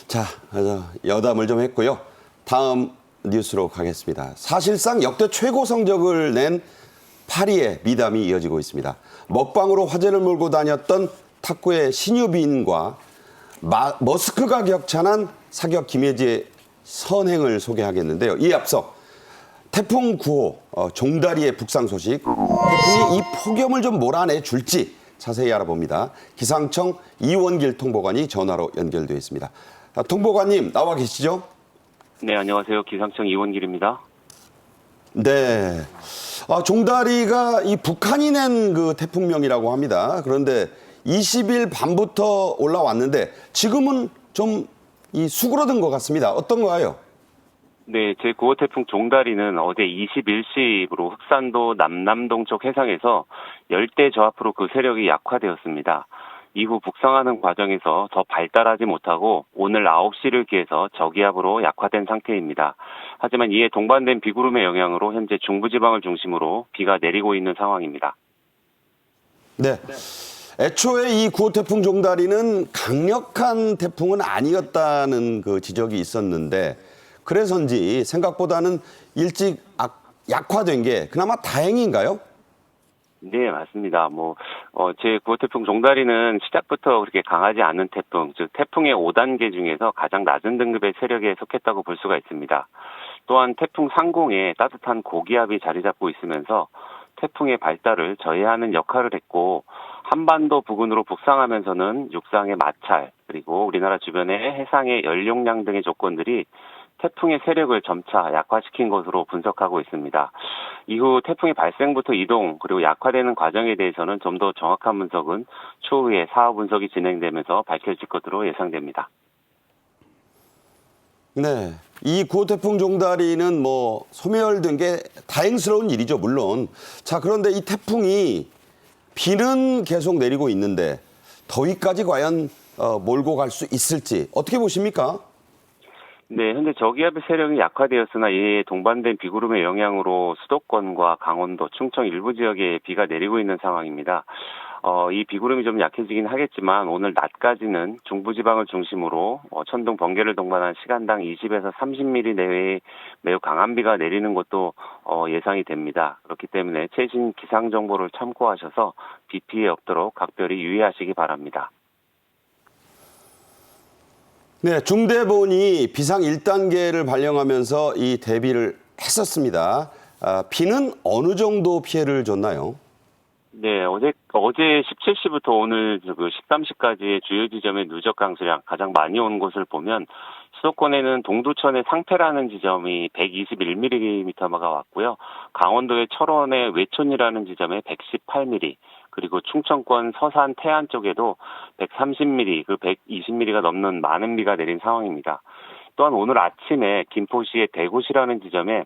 Speaker 1: 자, 여담을 좀 했고요. 다음 뉴스로 가겠습니다. 사실상 역대 최고 성적을 낸 파리의 미담이 이어지고 있습니다. 먹방으로 화제를 몰고 다녔던 탁구의 신유빈과 머스크가 격찬한 사격 김혜지의 선행을 소개하겠는데요. 이에 앞서 태풍 9호 종다리의 북상 소식, 태풍이 이 폭염을 좀 몰아내줄지 자세히 알아봅니다. 기상청 이원길 통보관이 전화로 연결되어 있습니다. 통보관님 나와 계시죠?
Speaker 6: 네, 안녕하세요. 기상청 이원길입니다.
Speaker 1: 네. 종다리가 이 북한이 낸 그 태풍명이라고 합니다. 그런데 20일 밤부터 올라왔는데 지금은 좀 이 수그러든 것 같습니다. 어떤가요?
Speaker 6: 네, 제9호 태풍 종다리는 어제 21시로 흑산도 남남동 쪽 해상에서 열대 저하프로 그 세력이 약화되었습니다. 이후 북상하는 과정에서 더 발달하지 못하고 오늘 9시를 기해서 저기압으로 약화된 상태입니다. 하지만 이에 동반된 비구름의 영향으로 현재 중부지방을 중심으로 비가 내리고 있는 상황입니다.
Speaker 1: 네. 애초에 이 9호 태풍 종다리는 강력한 태풍은 아니었다는 그 지적이 있었는데 그래서인지 생각보다는 일찍 약화된 게 그나마 다행인가요?
Speaker 6: 네, 맞습니다. 제9호 태풍 종다리는 시작부터 그렇게 강하지 않은 태풍, 즉 태풍의 5단계 중에서 가장 낮은 등급의 세력에 속했다고 볼 수가 있습니다. 또한 태풍 상공에 따뜻한 고기압이 자리 잡고 있으면서 태풍의 발달을 저해하는 역할을 했고 한반도 부근으로 북상하면서는 육상의 마찰 그리고 우리나라 주변의 해상의 연료량 등의 조건들이 태풍의 세력을 점차 약화시킨 것으로 분석하고 있습니다. 이후 태풍의 발생부터 이동 그리고 약화되는 과정에 대해서는 좀 더 정확한 분석은 추후에 사후 분석이 진행되면서 밝혀질 것으로 예상됩니다.
Speaker 1: 네. 이 9호 태풍 종다리는 뭐 소멸된 게 다행스러운 일이죠, 물론. 자, 그런데 이 태풍이 비는 계속 내리고 있는데 더위까지 과연 몰고 갈 수 있을지 어떻게 보십니까?
Speaker 6: 네, 현재 저기압의 세력이 약화되었으나 이에 동반된 비구름의 영향으로 수도권과 강원도, 충청 일부 지역에 비가 내리고 있는 상황입니다. 이 비구름이 좀 약해지긴 하겠지만 오늘 낮까지는 중부지방을 중심으로 천둥, 번개를 동반한 시간당 20에서 30mm 내외의 매우 강한 비가 내리는 것도 예상이 됩니다. 그렇기 때문에 최신 기상 정보를 참고하셔서 비 피해 없도록 각별히 유의하시기 바랍니다.
Speaker 1: 네, 중대본이 비상 1단계를 발령하면서 이 대비를 했었습니다. 비는 어느 정도 피해를 줬나요?
Speaker 6: 네, 어제 17시부터 오늘 그 13시까지의 주요 지점의 누적 강수량 가장 많이 온 곳을 보면 수도권에는 동두천의 상패라는 지점이 121mm가 왔고요. 강원도의 철원의 외촌이라는 지점에 118mm, 그리고 충청권 서산 태안 쪽에도 130mm, 그 120mm가 넘는 많은 비가 내린 상황입니다. 또한 오늘 아침에 김포시의 대구시라는 지점에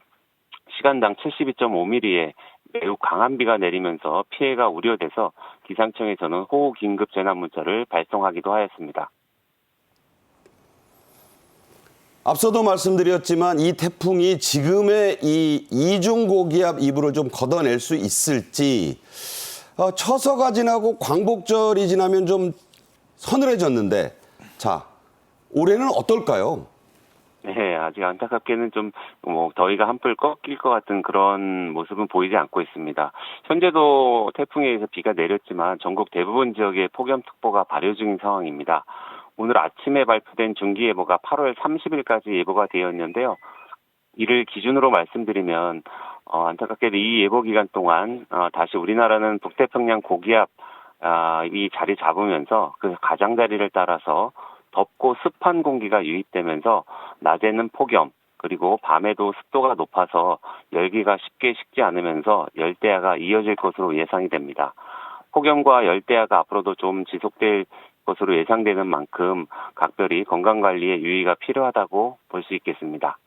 Speaker 6: 시간당 72.5mm의 매우 강한 비가 내리면서 피해가 우려돼서 기상청에서는 호우 긴급 재난 문자를 발송하기도 하였습니다.
Speaker 1: 앞서도 말씀드렸지만 이 태풍이 지금의 이 이중 고기압 이불을 좀 걷어낼 수 있을지, 처서가 지나고 광복절이 지나면 좀 서늘해졌는데, 자, 올해는 어떨까요?
Speaker 6: 네, 아직 안타깝게는 좀 더위가 한풀 꺾일 것 같은 그런 모습은 보이지 않고 있습니다. 현재도 태풍에 의해서 비가 내렸지만 전국 대부분 지역에 폭염특보가 발효 중인 상황입니다. 오늘 아침에 발표된 중기예보가 8월 30일까지 예보가 되었는데요. 이를 기준으로 말씀드리면 안타깝게도 이 예보 기간 동안 다시 우리나라는 북태평양 고기압 이 자리 잡으면서 그 가장자리를 따라서 덥고 습한 공기가 유입되면서 낮에는 폭염, 그리고 밤에도 습도가 높아서 열기가 쉽게 식지 않으면서 열대야가 이어질 것으로 예상이 됩니다. 폭염과 열대야가 앞으로도 좀 지속될 것으로 예상되는 만큼 각별히 건강관리에 유의가 필요하다고 볼 수 있겠습니다.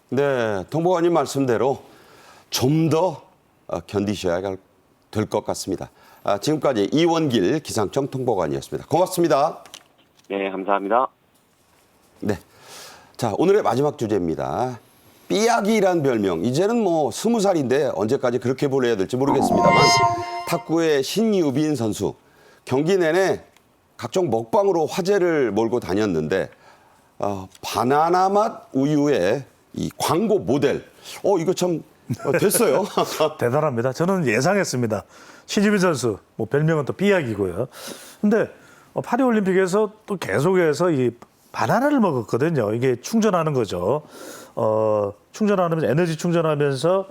Speaker 1: 네, 통보관님 말씀대로 좀 더 견디셔야 될 것 같습니다. 지금까지 이원길 기상청 통보관이었습니다. 고맙습니다.
Speaker 6: 네, 감사합니다.
Speaker 1: 네. 자, 오늘의 마지막 주제입니다. 삐약이란 별명. 이제는 뭐 20살인데 언제까지 그렇게 불러야 될지 모르겠습니다만 탁구의 신유빈 선수. 경기 내내 각종 먹방으로 화제를 몰고 다녔는데 바나나 맛 우유의 이 광고 모델. 이거 참 됐어요.
Speaker 4: 대단합니다. 저는 예상했습니다. 신유빈 선수, 뭐 별명은 또 삐약이고요. 근데 파리올림픽에서 또 계속해서 이 바나나를 먹었거든요. 이게 충전하는 거죠. 충전하면서 에너지 충전하면서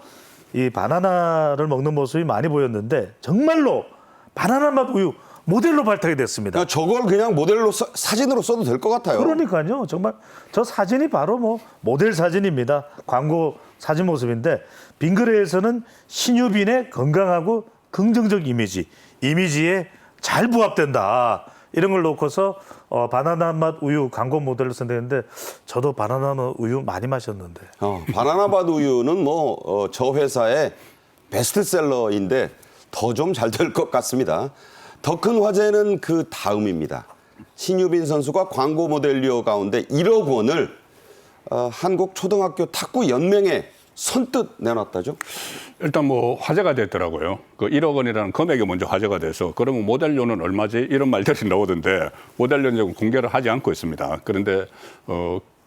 Speaker 4: 이 바나나를 먹는 모습이 많이 보였는데 정말로 바나나 맛 우유 모델로 발탁이 됐습니다.
Speaker 1: 저걸 그냥 모델로 사진으로 써도 될 것 같아요.
Speaker 4: 그러니까요. 정말 저 사진이 바로 뭐 모델 사진입니다. 광고 사진 모습인데 빙그레에서는 신유빈의 건강하고 긍정적 이미지에 잘 부합된다. 이런 걸 놓고서 바나나 맛 우유 광고 모델로 선택했는데 저도 바나나 맛 우유 많이 마셨는데.
Speaker 1: 바나나 맛 우유는 뭐 저 회사의 베스트셀러인데 더 좀 잘 될 것 같습니다. 더 큰 화제는 그 다음입니다. 신유빈 선수가 광고 모델료 가운데 1억 원을 한국초등학교 탁구연맹에 선뜻 내놨다죠?
Speaker 2: 일단 뭐 화제가 됐더라고요. 그 1억 원이라는 금액이 먼저 화제가 돼서 그러면 모델료는 얼마지? 이런 말들이 나오던데 모델료는 공개를 하지 않고 있습니다. 그런데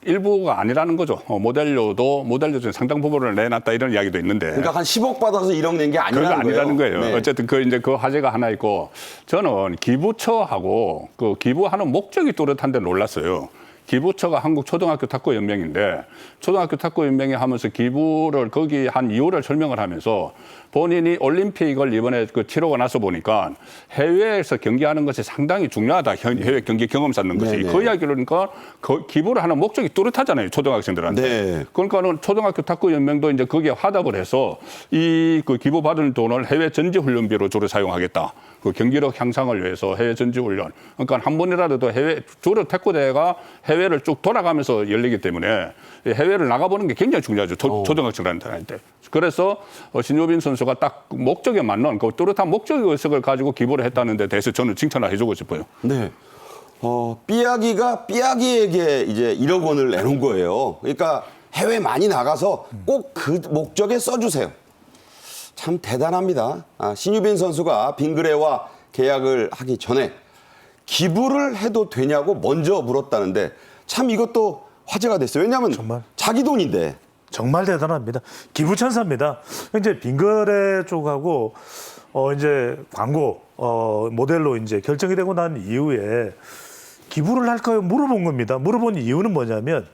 Speaker 2: 일부가 아니라는 거죠. 모델료 중에 상당 부분을 내놨다 이런 이야기도 있는데.
Speaker 1: 그러니까 한 10억 받아서 1억 낸 게
Speaker 2: 아니라는 거예요.
Speaker 1: 네.
Speaker 2: 어쨌든 그 화제가 하나 있고 저는 기부처하고 그 기부하는 목적이 뚜렷한데 놀랐어요. 기부처가 한국초등학교 탁구연맹인데 초등학교 탁구연맹이 하면서 기부를 거기 한 이유를 설명을 하면서 본인이 올림픽을 이번에 그 치르고 나서 보니까 해외에서 경기하는 것이 상당히 중요하다. 해외 경기 경험 쌓는 것이.
Speaker 1: 네네.
Speaker 2: 그 이야기를 그러니까 그 기부를 하는 목적이 뚜렷하잖아요. 초등학생들한테.
Speaker 1: 네.
Speaker 2: 그러니까는 초등학교 탁구 연맹도 이제 거기에 화답을 해서 이 그 기부 받은 돈을 해외 전지 훈련비로 주로 사용하겠다. 그 경기력 향상을 위해서 해외 전지 훈련. 그러니까 한 번이라도 해외 주로 탁구 대회가 해외를 쭉 돌아가면서 열리기 때문에 해외를 나가보는 게 굉장히 중요하죠. 초등학생들한테. 그래서 신유빈 선수가 딱 목적에 맞는 그 뚜렷한 목적 의식을 가지고 기부를 했다는 데 대해서 저는 칭찬을 해주고 싶어요.
Speaker 1: 네. 삐약이가 삐약이에게 이제 1억 원을 내놓은 거예요. 그러니까 해외 많이 나가서 꼭 그 목적에 써주세요. 참 대단합니다. 신유빈 선수가 빙그레와 계약을 하기 전에 기부를 해도 되냐고 먼저 물었다는데 참 이것도 화제가 됐어요. 왜냐하면
Speaker 4: 정말.
Speaker 1: 자기 돈인데.
Speaker 4: 정말 대단합니다. 기부천사입니다. 이제 빙거래 쪽하고 이제 광고 모델로 이제 결정이 되고 난 이후에 기부를 할까요? 물어본 겁니다. 물어본 이유는 뭐냐면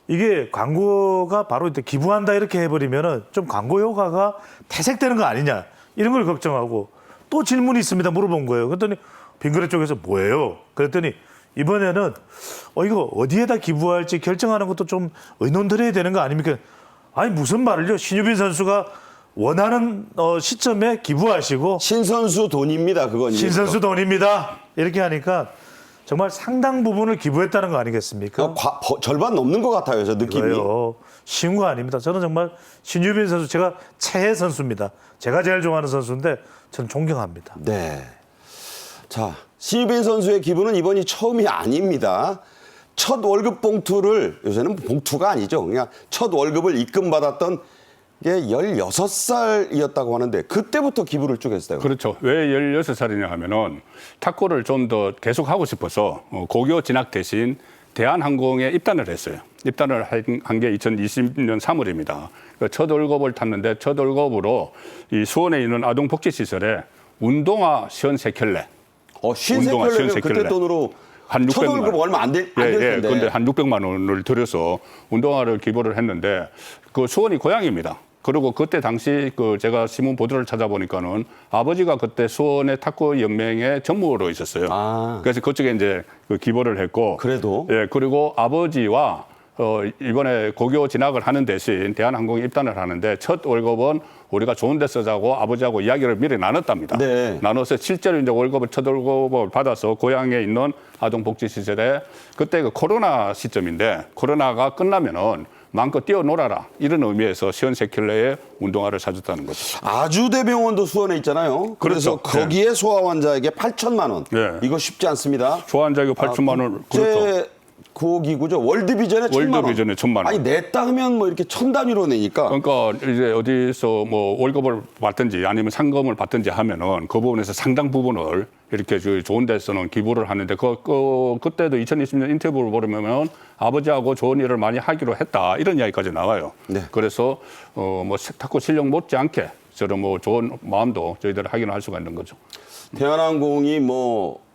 Speaker 4: 이게 광고가 바로 이제 기부한다 이렇게 해버리면은 좀 광고 효과가 퇴색되는 거 아니냐 이런 걸 걱정하고 또 질문이 있습니다. 물어본 거예요. 그랬더니 빙거래 쪽에서 뭐예요? 그랬더니 이번에는 이거 어디에다 기부할지 결정하는 것도 좀 의논 드려야 되는 거 아닙니까? 아니 무슨 말을요? 신유빈 선수가 원하는 시점에 기부하시고
Speaker 1: 신선수 돈입니다. 그건.
Speaker 4: 신선수 돈입니다. 이렇게 하니까 정말 상당 부분을 기부했다는 거 아니겠습니까?
Speaker 1: 절반 넘는 것 같아요. 저 느낌이.
Speaker 4: 그래요. 쉬운 거 아닙니다. 저는 정말 신유빈 선수 제가 최애 선수입니다. 제가 제일 좋아하는 선수인데 저는 존경합니다.
Speaker 1: 네. 자, 신유빈 선수의 기부는 이번이 처음이 아닙니다. 첫 월급 봉투를, 요새는 봉투가 아니죠. 그냥 첫 월급을 입금받았던 게 16살이었다고 하는데 그때부터 기부를 쭉 했어요.
Speaker 2: 그렇죠. 왜 16살이냐 하면은 탁구를 좀 더 계속 하고 싶어서 고교 진학 대신 대한항공에 입단을 했어요. 입단을 한 게 2020년 3월입니다. 첫 월급을 탔는데 첫 월급으로 이 수원에 있는 아동복지시설에 운동화 53켤레. 운동화
Speaker 1: 53켤레면 그때
Speaker 2: 켤레.
Speaker 1: 돈으로
Speaker 2: 한
Speaker 1: 첫
Speaker 2: 600만
Speaker 1: 월급
Speaker 2: 원.
Speaker 1: 얼마 안 될 텐데.
Speaker 2: 근데 한 600만 원을 들여서 운동화를 기부를 했는데 그 수원이 고향입니다. 그리고 그때 당시 그 제가 신문 보도를 찾아보니까는 아버지가 그때 수원의 탁구 연맹의 전무로 있었어요. 그래서 그쪽에 이제 그 기부를 했고.
Speaker 1: 그래도?
Speaker 2: 예, 그리고 아버지와 이번에 고교 진학을 하는 대신 대한항공에 입단을 하는데 첫 월급은 우리가 좋은 데 쓰자고 아버지하고 이야기를 미리 나눴답니다.
Speaker 1: 네.
Speaker 2: 나눠서 실제로 이제 첫 월급을 받아서 고향에 있는 아동복지시설에 그때 그 코로나 시점인데 코로나가 끝나면은 마음껏 뛰어놀아라 이런 의미에서 53켤레의 운동화를 사줬다는 거죠.
Speaker 1: 아주대병원도 수원에 있잖아요. 그래서
Speaker 2: 그렇죠.
Speaker 1: 거기에 소아 환자에게 8천만 원.
Speaker 2: 네.
Speaker 1: 이거 쉽지 않습니다.
Speaker 2: 소환자에게 8천만 원. 그렇죠.
Speaker 1: 국제 구호기구죠. 월드비전에 1,000만 원.
Speaker 2: 월드비전에 1,000만 원.
Speaker 1: 아니 냈다 하면 뭐 이렇게 1,000단위로 내니까.
Speaker 2: 그러니까 이제 어디서 뭐 월급을 받든지 아니면 상금을 받든지 하면은 그 부분에서 상당 부분을 이렇게 좋은 데서는 기부를 하는데 그때도 2020년 인터뷰를 보려면 아버지하고 좋은 일을 많이 하기로 했다 이런 이야기까지 나와요.
Speaker 1: 네.
Speaker 2: 그래서 뭐 탁구 실력 못지않게 저런 뭐 좋은 마음도 저희들 확인을 할 수가 있는 거죠.
Speaker 1: 대한항공이 뭐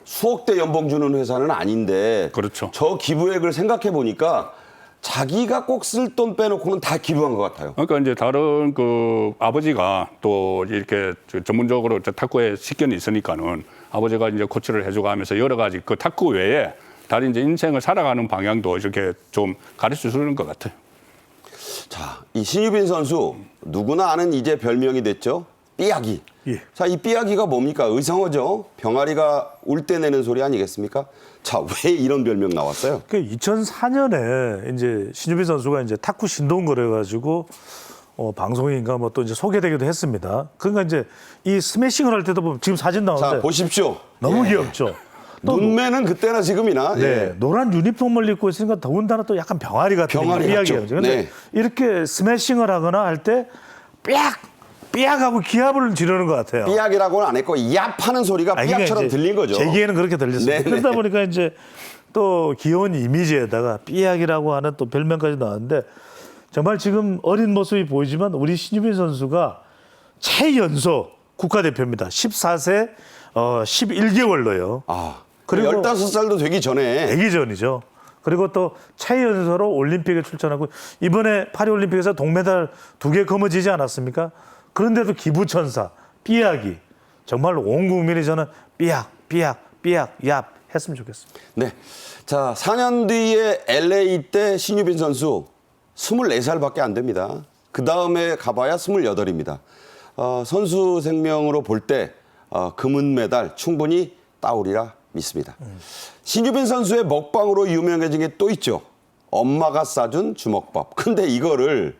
Speaker 1: 수억대 연봉 주는 회사는 아닌데
Speaker 2: 그렇죠.
Speaker 1: 저 기부액을 생각해 보니까 자기가 꼭 쓸 돈 빼놓고는 다 기부한 것 같아요.
Speaker 2: 그러니까 이제 다른 그 아버지가 또 이렇게 전문적으로 탁구에 식견이 있으니까는 아버지가 이제 코치를 해주고 하면서 여러 가지 그 탁구 외에 다른 이제 인생을 살아가는 방향도 이렇게 좀 가르쳐 주는 것 같아요.
Speaker 1: 자, 이 신유빈 선수 누구나 아는 이제 별명이 됐죠. 삐약이.
Speaker 4: 예.
Speaker 1: 자, 이 삐약이가 뭡니까? 의성어죠. 병아리가 울 때 내는 소리 아니겠습니까? 자, 왜 이런 별명 나왔어요?
Speaker 4: 그 2004년에 이제 신유빈 선수가 이제 탁구 신동 그래가지고 방송인가 뭐 또 이제 소개되기도 했습니다. 그러니까 이제 이 스매싱을 할 때도 보면 지금 사진 나오는데
Speaker 1: 자, 보십시오.
Speaker 4: 너무
Speaker 1: 예.
Speaker 4: 귀엽죠. 또
Speaker 1: 눈매는 그때나 지금이나.
Speaker 4: 네,
Speaker 1: 예.
Speaker 4: 노란 유니폼을 입고 있으니까 더군다나 또 약간 병아리 같은
Speaker 1: 병아리 같죠.
Speaker 4: 근데
Speaker 1: 네.
Speaker 4: 이렇게 스매싱을 하거나 할 때 삐약하고 기합을 지르는 것 같아요.
Speaker 1: 삐약이라고는 안 했고 얍하는 소리가
Speaker 4: 그러니까
Speaker 1: 삐약처럼
Speaker 4: 이제
Speaker 1: 들린 거죠.
Speaker 4: 제 귀에는 그렇게 들렸습니다.
Speaker 1: 네네.
Speaker 4: 그러다 보니까 이제 또 귀여운 이미지에다가 삐약이라고 하는 또 별명까지 나왔는데 정말 지금 어린 모습이 보이지만 우리 신유빈 선수가 최연소 국가대표입니다. 14세 11개월로요.
Speaker 1: 그리고
Speaker 4: 그리고
Speaker 1: 15살도 되기 전에
Speaker 4: 되기 전이죠. 그리고 또 최연소로 올림픽에 출전하고 이번에 파리올림픽에서 동메달 2개 거머쥐지 않았습니까? 그런데도 기부천사, 삐약이 정말 온 국민이 저는 삐약, 얍 했으면 좋겠습니다.
Speaker 1: 네. 자, 4년 뒤에 LA 때 신유빈 선수 24살밖에 안 됩니다. 그 다음에 가봐야 28입니다. 선수 생명으로 볼 때 금은메달 충분히 따오리라 믿습니다. 신유빈 선수의 먹방으로 유명해진 게 또 있죠. 엄마가 싸준 주먹밥. 근데 이거를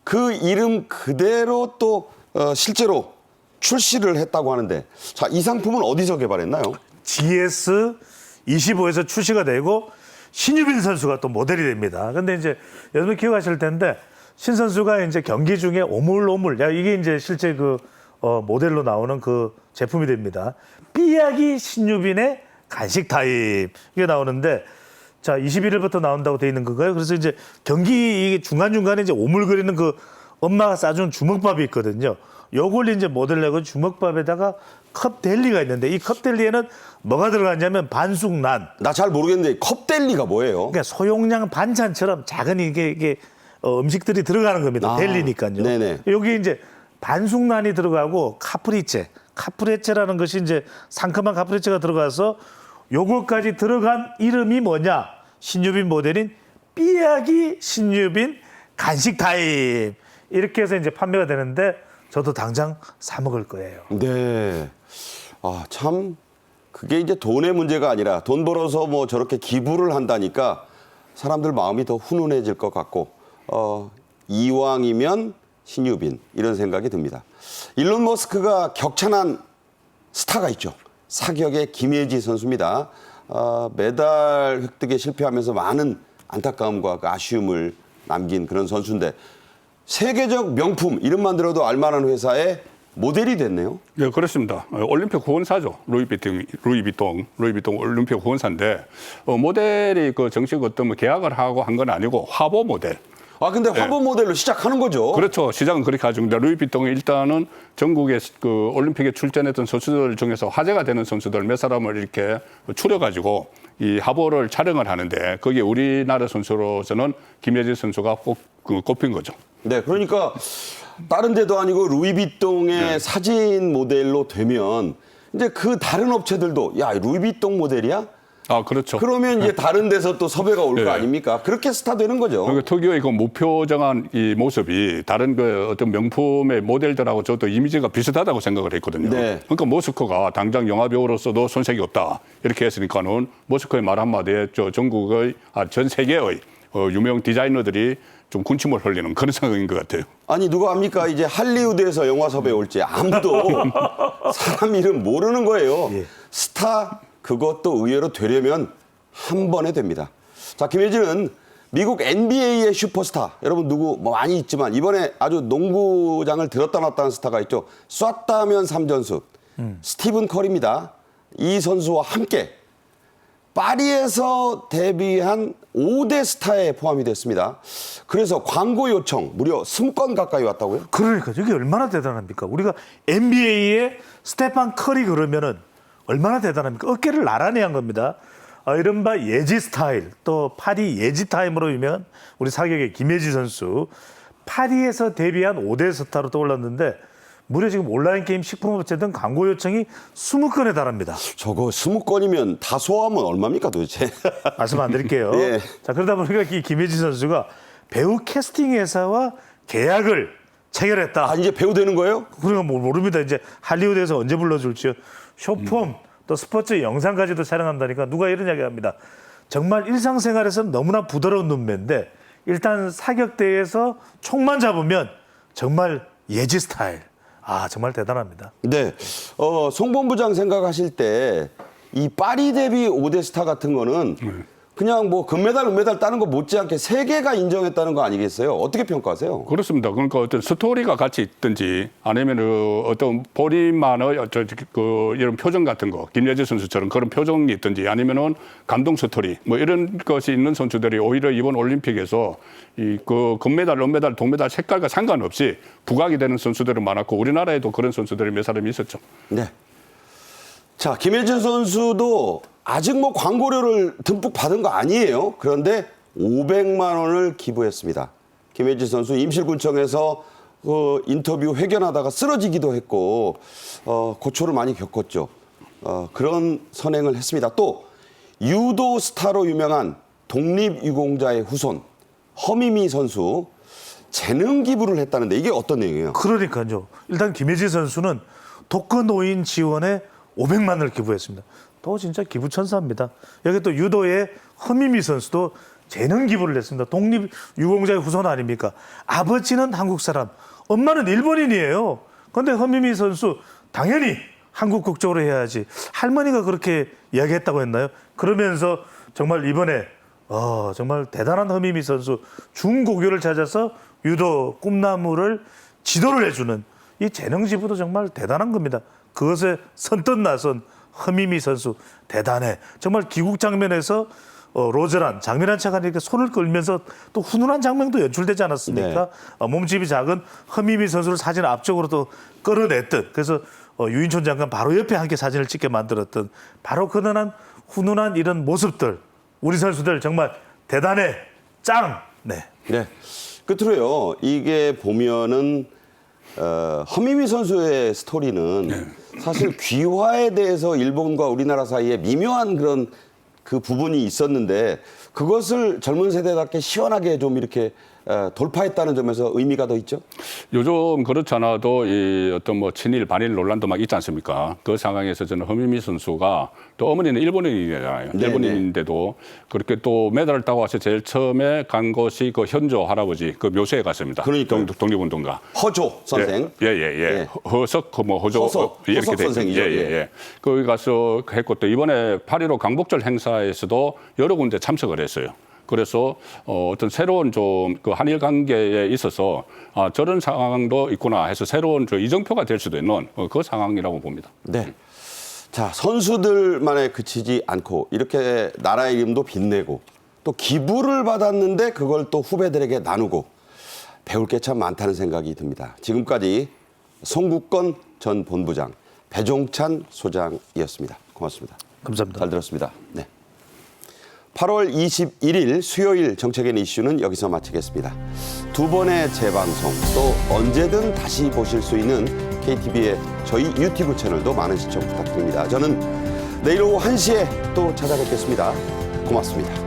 Speaker 1: 그 이름 그대로 또 실제로 출시를 했다고 하는데, 자, 이 상품은 어디서 개발했나요?
Speaker 4: GS25에서 출시가 되고 신유빈 선수가 또 모델이 됩니다. 근데 이제 여러분 기억하실 텐데 신 선수가 이제 경기 중에 오물오물, 이게 이제 실제 그 모델로 나오는 그 제품이 됩니다. 삐약이 신유빈의 간식 타임 이게 나오는데, 자 21일부터 나온다고 돼 있는 건가요? 그래서 이제 경기 중간중간에 이제 오물거리는 그 엄마가 싸준 주먹밥이 있거든요. 요걸 이제 모델 내고 주먹밥에다가 컵델리가 있는데, 이 컵델리에는 뭐가 들어갔냐면 반숙란.
Speaker 1: 나 잘 모르겠는데 컵델리가 뭐예요?
Speaker 4: 그러니까 소용량 반찬처럼 작은 이게 음식들이 들어가는 겁니다. 델리니까요.
Speaker 1: 네네.
Speaker 4: 여기 이제 반숙란이 들어가고 카프레체라는 것이 이제 상큼한 카프레체가 들어가서 요거까지 들어간 이름이 뭐냐? 신유빈 모델인 삐약이 신유빈 간식 타임. 이렇게 해서 이제 판매가 되는데 저도 당장 사 먹을 거예요.
Speaker 1: 네. 아, 참 그게 이제 돈의 문제가 아니라 돈 벌어서 뭐 저렇게 기부를 한다니까 사람들 마음이 더 훈훈해질 것 같고, 이왕이면 신유빈 이런 생각이 듭니다. 일론 머스크가 격찬한 스타가 있죠. 사격의 김예지 선수입니다. 메달 획득에 실패하면서 많은 안타까움과 그 아쉬움을 남긴 그런 선수인데, 세계적 명품 이름만 들어도 알만한 회사의 모델이 됐네요.
Speaker 2: 네, 그렇습니다. 올림픽 후원사죠. 루이비통 올림픽 후원사인데, 모델이 그 정식 어떤 뭐 계약을 하고 한 건 아니고 화보 모델.
Speaker 1: 아, 근데 화보 모델로 시작하는 거죠.
Speaker 2: 그렇죠. 시작은 그렇게 하죠. 근데 루이비통이 일단은 전국에 그 올림픽에 출전했던 선수들 중에서 화제가 되는 선수들 몇 사람을 이렇게 추려가지고 이 화보를 촬영을 하는데, 거기에 우리나라 선수로서는 김예지 선수가 꼭 꼽힌 거죠.
Speaker 1: 네, 그러니까 다른 데도 아니고 루이비통의 사진 모델로 되면 이제 그 다른 업체들도 야, 루이비통 모델이야?
Speaker 2: 아, 그렇죠.
Speaker 1: 그러면 이제 다른 데서 또 섭외가 올 거
Speaker 2: 네.
Speaker 1: 아닙니까? 그렇게 스타 되는 거죠.
Speaker 2: 그리고 특유의 그 무표정한 이 모습이 다른 그 어떤 명품의 모델들하고 저도 이미지가 비슷하다고 생각을 했거든요.
Speaker 1: 네.
Speaker 2: 그러니까 머스크가 당장 영화배우로서도 손색이 없다 이렇게 했으니까는 머스크의 말 한마디에 전국의 전 세계의 유명 디자이너들이 좀 군침을 흘리는 그런 상황인 것 같아요.
Speaker 1: 아니, 누가 압니까? 이제 할리우드에서 영화 섭외 올지 아무도 사람 이름 모르는 거예요. 스타 그것도 의외로 되려면 한 번에 됩니다. 자, 김혜진은 미국 NBA의 슈퍼스타. 여러분 누구 뭐 많이 있지만 이번에 아주 농구장을 들었다 놨다 하는 스타가 있죠. 쐈다 하면 3점슛. 스티븐 커리입니다. 이 선수와 함께 파리에서 데뷔한 5대 스타에 포함이 됐습니다. 그래서 광고 요청 무려 20건 가까이 왔다고요?
Speaker 4: 그러니까 이게 얼마나 대단합니까? 우리가 NBA의 스테판 커리 그러면은 얼마나 대단합니까? 어깨를 나란히 한 겁니다. 이른바 예지 스타일, 또 파리 예지 타임으로 유명한 우리 사격의 김예지 선수. 파리에서 데뷔한 5대 스타로 떠올랐는데 무려 지금 온라인 게임 식품 업체 등 광고 요청이 20건에 달합니다.
Speaker 1: 저거 20건이면 다 소화하면 얼마입니까 도대체?
Speaker 4: 말씀 안 드릴게요.
Speaker 1: 예.
Speaker 4: 자, 그러다 보니까 이 김예지 선수가 배우 캐스팅 회사와 계약을 체결했다.
Speaker 1: 아, 이제 배우 되는 거예요?
Speaker 4: 우리가 모릅니다. 이제 할리우드에서 언제 불러줄지요. 쇼폼 또 스포츠 영상까지도 촬영한다니까 누가 이런 이야기 합니다. 정말 일상생활에서는 너무나 부드러운 눈매인데 일단 사격대에서 총만 잡으면 정말 예지 스타일. 아, 정말 대단합니다.
Speaker 1: 네. 송 본부장 생각하실 때 이 파리 데뷔 5대 스타 같은 거는 그냥 뭐 금메달, 은메달 따는 거 못지않게 세계가 인정했다는 거 아니겠어요? 어떻게 평가하세요?
Speaker 2: 그렇습니다. 그러니까 어떤 스토리가 같이 있든지 아니면 어떤 본인만의 이런 표정 같은 거, 김예지 선수처럼 그런 표정이 있든지 아니면은 감동 스토리 뭐 이런 것이 있는 선수들이 오히려 이번 올림픽에서 그 금메달, 은메달, 동메달 색깔과 상관없이 부각이 되는 선수들은 많았고 우리나라에도 그런 선수들이 몇 사람이 있었죠.
Speaker 1: 네. 자, 김혜진 선수도 아직 뭐 광고료를 듬뿍 받은 거 아니에요. 그런데 500만 원을 기부했습니다. 김혜진 선수 임실군청에서 인터뷰 회견하다가 쓰러지기도 했고 고초를 많이 겪었죠. 그런 선행을 했습니다. 또 유도 스타로 유명한 독립유공자의 후손 허미미 선수 재능 기부를 했다는데 이게 어떤 내용이에요?
Speaker 4: 그러니까요. 일단 김혜지 선수는 독거노인 지원에 500만 원을 기부했습니다. 또 진짜 기부천사입니다. 여기 또 유도의 허미미 선수도 재능 기부를 했습니다. 독립유공자의 후손 아닙니까? 아버지는 한국 사람, 엄마는 일본인이에요. 그런데 허미미 선수 당연히 한국 국적으로 해야지. 할머니가 그렇게 이야기했다고 했나요? 그러면서 정말 이번에 정말 대단한 허미미 선수 중고교를 찾아서 유도 꿈나무를 지도를 해주는 이 재능 지부도 정말 대단한 겁니다. 그것에 선뜻 나선 허미미 선수 대단해. 정말 기국 장면에서 로저란 장미란 차가 이렇게 손을 끌면서 또 훈훈한 장면도 연출되지 않았습니까? 몸집이 작은 허미미 선수를 사진 앞쪽으로 또 끌어냈던 그래서 유인촌 장관 바로 옆에 함께 사진을 찍게 만들었던 바로 그러한 훈훈한 이런 모습들 우리 선수들 정말 대단해 짱. 네.
Speaker 1: 네. 끝으로요. 이게 보면은 허미미 선수의 스토리는 사실 귀화에 대해서 일본과 우리나라 사이에 미묘한 그런 그 부분이 있었는데 그것을 젊은 세대답게 시원하게 좀 이렇게 돌파했다는 점에서 의미가 더 있죠.
Speaker 2: 요즘 그렇지 않아도 이 어떤 뭐 친일 반일 논란도 막 있지 않습니까? 그 상황에서 저는 허미미 선수가 또 어머니는 일본인이잖아요.
Speaker 1: 네네.
Speaker 2: 일본인인데도 그렇게 또 메달을 따고 와서 제일 처음에 간 것이 그 현조 할아버지 그 묘소에 갔습니다.
Speaker 1: 그러니까요.
Speaker 2: 독립운동가.
Speaker 1: 허조 선생.
Speaker 2: 예. 허석 뭐 허조
Speaker 1: 허석
Speaker 2: 이렇게 돼
Speaker 1: 선생이죠.
Speaker 2: 예. 거기 가서 했고 또 이번에 8.15 강복절 행사에서도 여러 군데 참석을 했어요. 그래서 어떤 새로운 좀 그 한일 관계에 있어서 저런 상황도 있구나 해서 새로운 저 이정표가 될 수도 있는 그 상황이라고 봅니다.
Speaker 1: 네. 자, 선수들만에 그치지 않고 이렇게 나라의 이름도 빛내고 또 기부를 받았는데 그걸 또 후배들에게 나누고 배울 게 참 많다는 생각이 듭니다. 지금까지 송국건 전 본부장, 배종찬 소장이었습니다. 고맙습니다.
Speaker 4: 감사합니다.
Speaker 1: 잘 들었습니다. 네. 8월 21일 수요일 정책인 이슈는 여기서 마치겠습니다. 두 번의 재방송 또 언제든 다시 보실 수 있는 KTV의 저희 유튜브 채널도 많은 시청 부탁드립니다. 저는 내일 오후 1시에 또 찾아뵙겠습니다. 고맙습니다.